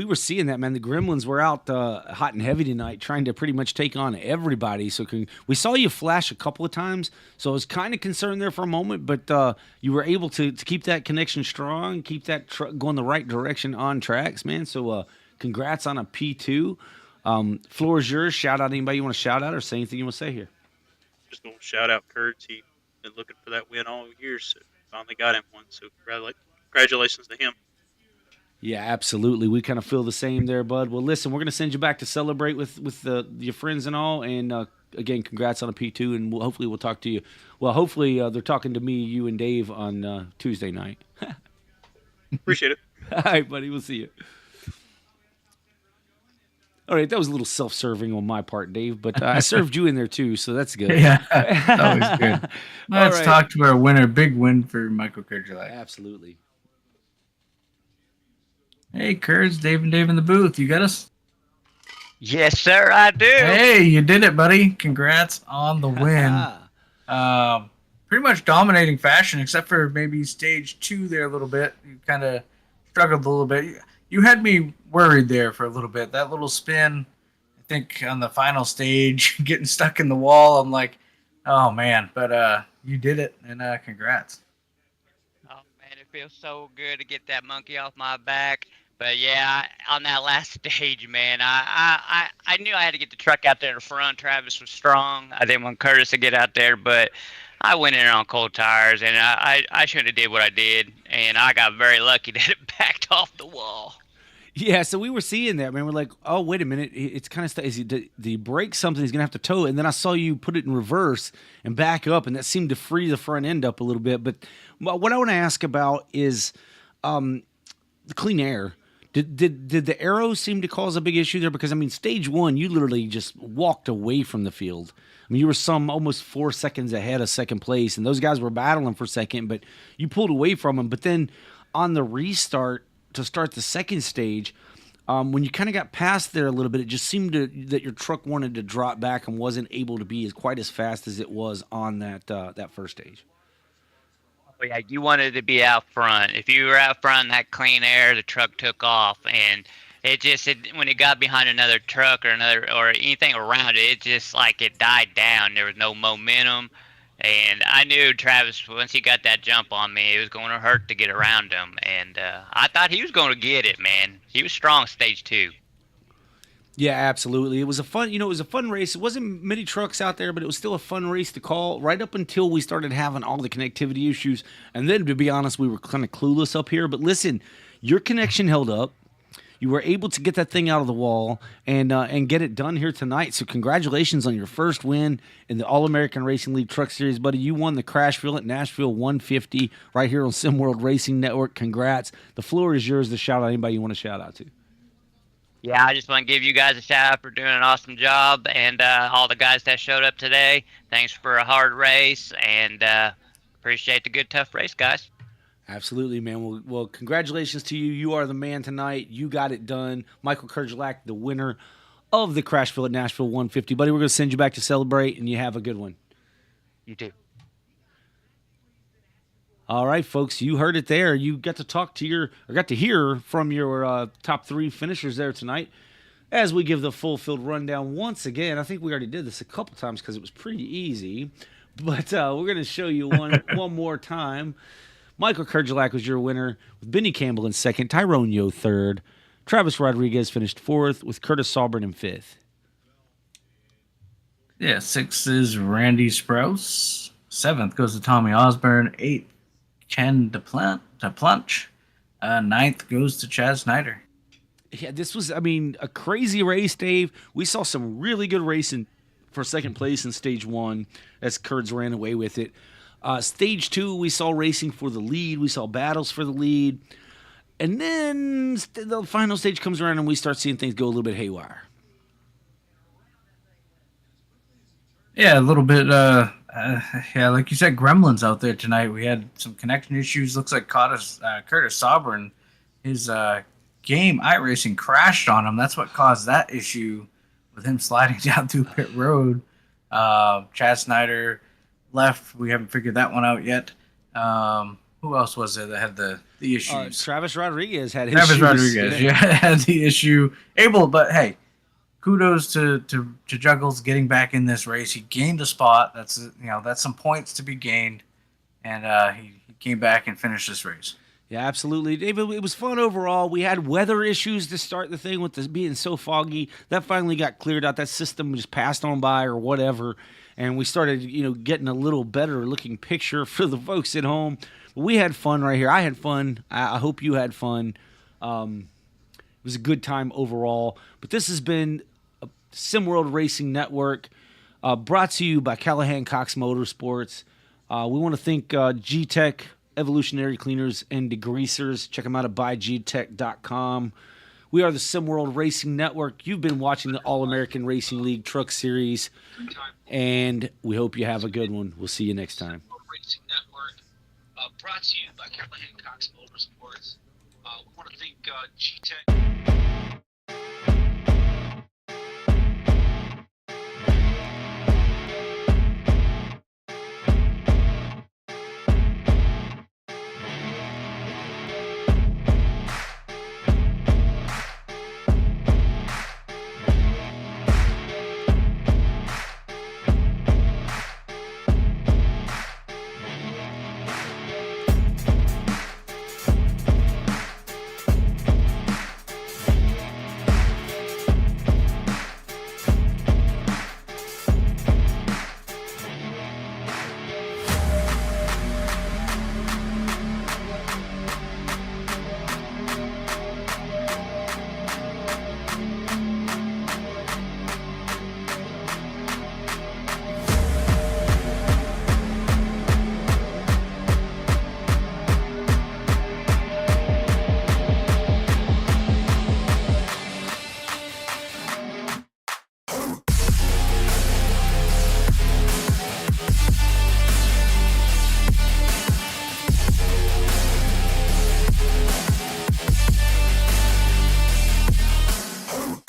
[SPEAKER 1] were seeing that, man. The Gremlins were out hot and heavy tonight, trying to pretty much take on everybody. So we saw you flash a couple of times, so I was kind of concerned there for a moment, but you were able to keep that connection strong, keep that truck going the right direction on tracks, man. So congrats on a P2. Floor is yours. Shout out anybody you want to shout out or say anything you want to say here.
[SPEAKER 7] Just going to shout out Kurtz. He's been looking for that win all year, so finally got him one. So congratulations to him.
[SPEAKER 1] Yeah, absolutely. We kind of feel the same there, bud. Well, listen, we're going to send you back to celebrate with your friends and all. And, again, congrats on a P2, and hopefully we'll talk to you. Well, hopefully they're talking to me, you, and Dave on Tuesday night.
[SPEAKER 7] Appreciate it.
[SPEAKER 1] All right, buddy. We'll see you. All right, that was a little self-serving on my part, Dave, but I served you in there too, so that's good.
[SPEAKER 2] Yeah, that was good. Let's talk to our winner. Big win for Michael Kurtz.
[SPEAKER 1] Absolutely.
[SPEAKER 2] Hey, Kurtz, Dave and Dave in the booth. You got us?
[SPEAKER 8] Yes, sir, I do.
[SPEAKER 2] Hey, you did it, buddy. Congrats on the win. Pretty much dominating fashion, except for maybe stage 2 there a little bit. You kind of struggled a little bit. You had me worried there for a little bit. That little spin, I think, on the final stage, getting stuck in the wall. I'm like, oh, man. But you did it, and congrats.
[SPEAKER 8] Oh, man, it feels so good to get that monkey off my back. But, yeah, on that last stage, man, I knew I had to get the truck out there in the front. Travis was strong. I didn't want Curtis to get out there, but I went in on cold tires, and I shouldn't have did what I did, and I got very lucky that it backed off the wall.
[SPEAKER 1] Yeah, so we were seeing that, man. We're like, oh, wait a minute. It's kind of stuff. Did he break something? He's going to have to tow it. And then I saw you put it in reverse and back up, and that seemed to free the front end up a little bit. But what I want to ask about is the clean air. Did the arrows seem to cause a big issue there? Because, I mean, stage 1, you literally just walked away from the field. I mean, you were almost 4 seconds ahead of second place, and those guys were battling for second, but you pulled away from them. But then on the restart to start the second stage, when you kind of got past there a little bit, it just seemed that your truck wanted to drop back and wasn't able to be quite as fast as it was on that first stage.
[SPEAKER 8] Oh, yeah, you wanted to be out front. If you were out front in that clean air, the truck took off, and when it got behind another truck or anything around it, it just like it died down. There was no momentum, and I knew Travis, once he got that jump on me, it was going to hurt to get around him, and I thought he was going to get it, man. He was strong stage 2.
[SPEAKER 1] Yeah, absolutely. It was a fun race. It wasn't many trucks out there, but it was still a fun race to call right up until we started having all the connectivity issues. And then, to be honest, we were kind of clueless up here. But listen, your connection held up. You were able to get that thing out of the wall and get it done here tonight. So congratulations on your first win in the All-American Racing League Truck Series, buddy. You won the Crashville at Nashville 150 right here on SimWorld Racing Network. Congrats. The floor is yours to shout out anybody you want to shout out to.
[SPEAKER 8] Yeah, I just want to give you guys a shout out for doing an awesome job, and all the guys that showed up today. Thanks for a hard race, and appreciate the good, tough race, guys.
[SPEAKER 1] Absolutely, man. Well, congratulations to you. You are the man tonight. You got it done. Michael Kurtz, the winner of the Crashville at Nashville 150. Buddy, we're going to send you back to celebrate, and you have a good one.
[SPEAKER 8] You too.
[SPEAKER 1] All right, folks, you heard it there. You got to hear from your top 3 finishers there tonight as we give the full field rundown once again. I think we already did this a couple times because it was pretty easy, but we're going to show you one more time. Michael Kurgelak was your winner, with Benny Campbell in second, Tyrone Yo third. Travis Rodriguez finished fourth, with Curtis Sauber in fifth.
[SPEAKER 2] Yeah, 6 is Randy Sprouse. 7th goes to Tommy Osborne. 8th, Ken DePlunch. 9th goes to Chad Snyder.
[SPEAKER 1] Yeah, this was, a crazy race, Dave. We saw some really good racing for second place in stage 1 as Kurds ran away with it. Stage 2, we saw racing for the lead. We saw battles for the lead. And then the final stage comes around and we start seeing things go a little bit haywire.
[SPEAKER 2] Yeah, a little bit. Like you said, gremlins out there tonight. We had some connection issues. Looks like Curtis Sauber and his game iRacing crashed on him. That's what caused that issue with him sliding down through pit road. Chad Snyder left. We haven't figured that one out yet. Who else was there that had the issues?
[SPEAKER 1] Travis Rodriguez had his
[SPEAKER 2] Travis Rodriguez, had the issue. But hey, kudos to Juggles getting back in this race. He gained a spot. That's some points to be gained, and he came back and finished this race.
[SPEAKER 1] Yeah, absolutely. David, it was fun overall. We had weather issues to start the thing with this being so foggy. That finally got cleared out. That system just passed on by or whatever, and we started, getting a little better looking picture for the folks at home. But we had fun right here. I had fun. I hope you had fun. It was a good time overall. But this has been a SimWorld Racing Network, brought to you by Callahan Cox Motorsports. We want to thank G-Tech Evolutionary Cleaners and Degreasers. Check them out at buygtech.com. We are the SimWorld Racing Network. You've been watching the All-American Racing League Truck Series, and we hope you have a good one. We'll see you next time.
[SPEAKER 9] Racing Network, brought to you by Callahan Cox Motorsports. We want to thank G-Tech.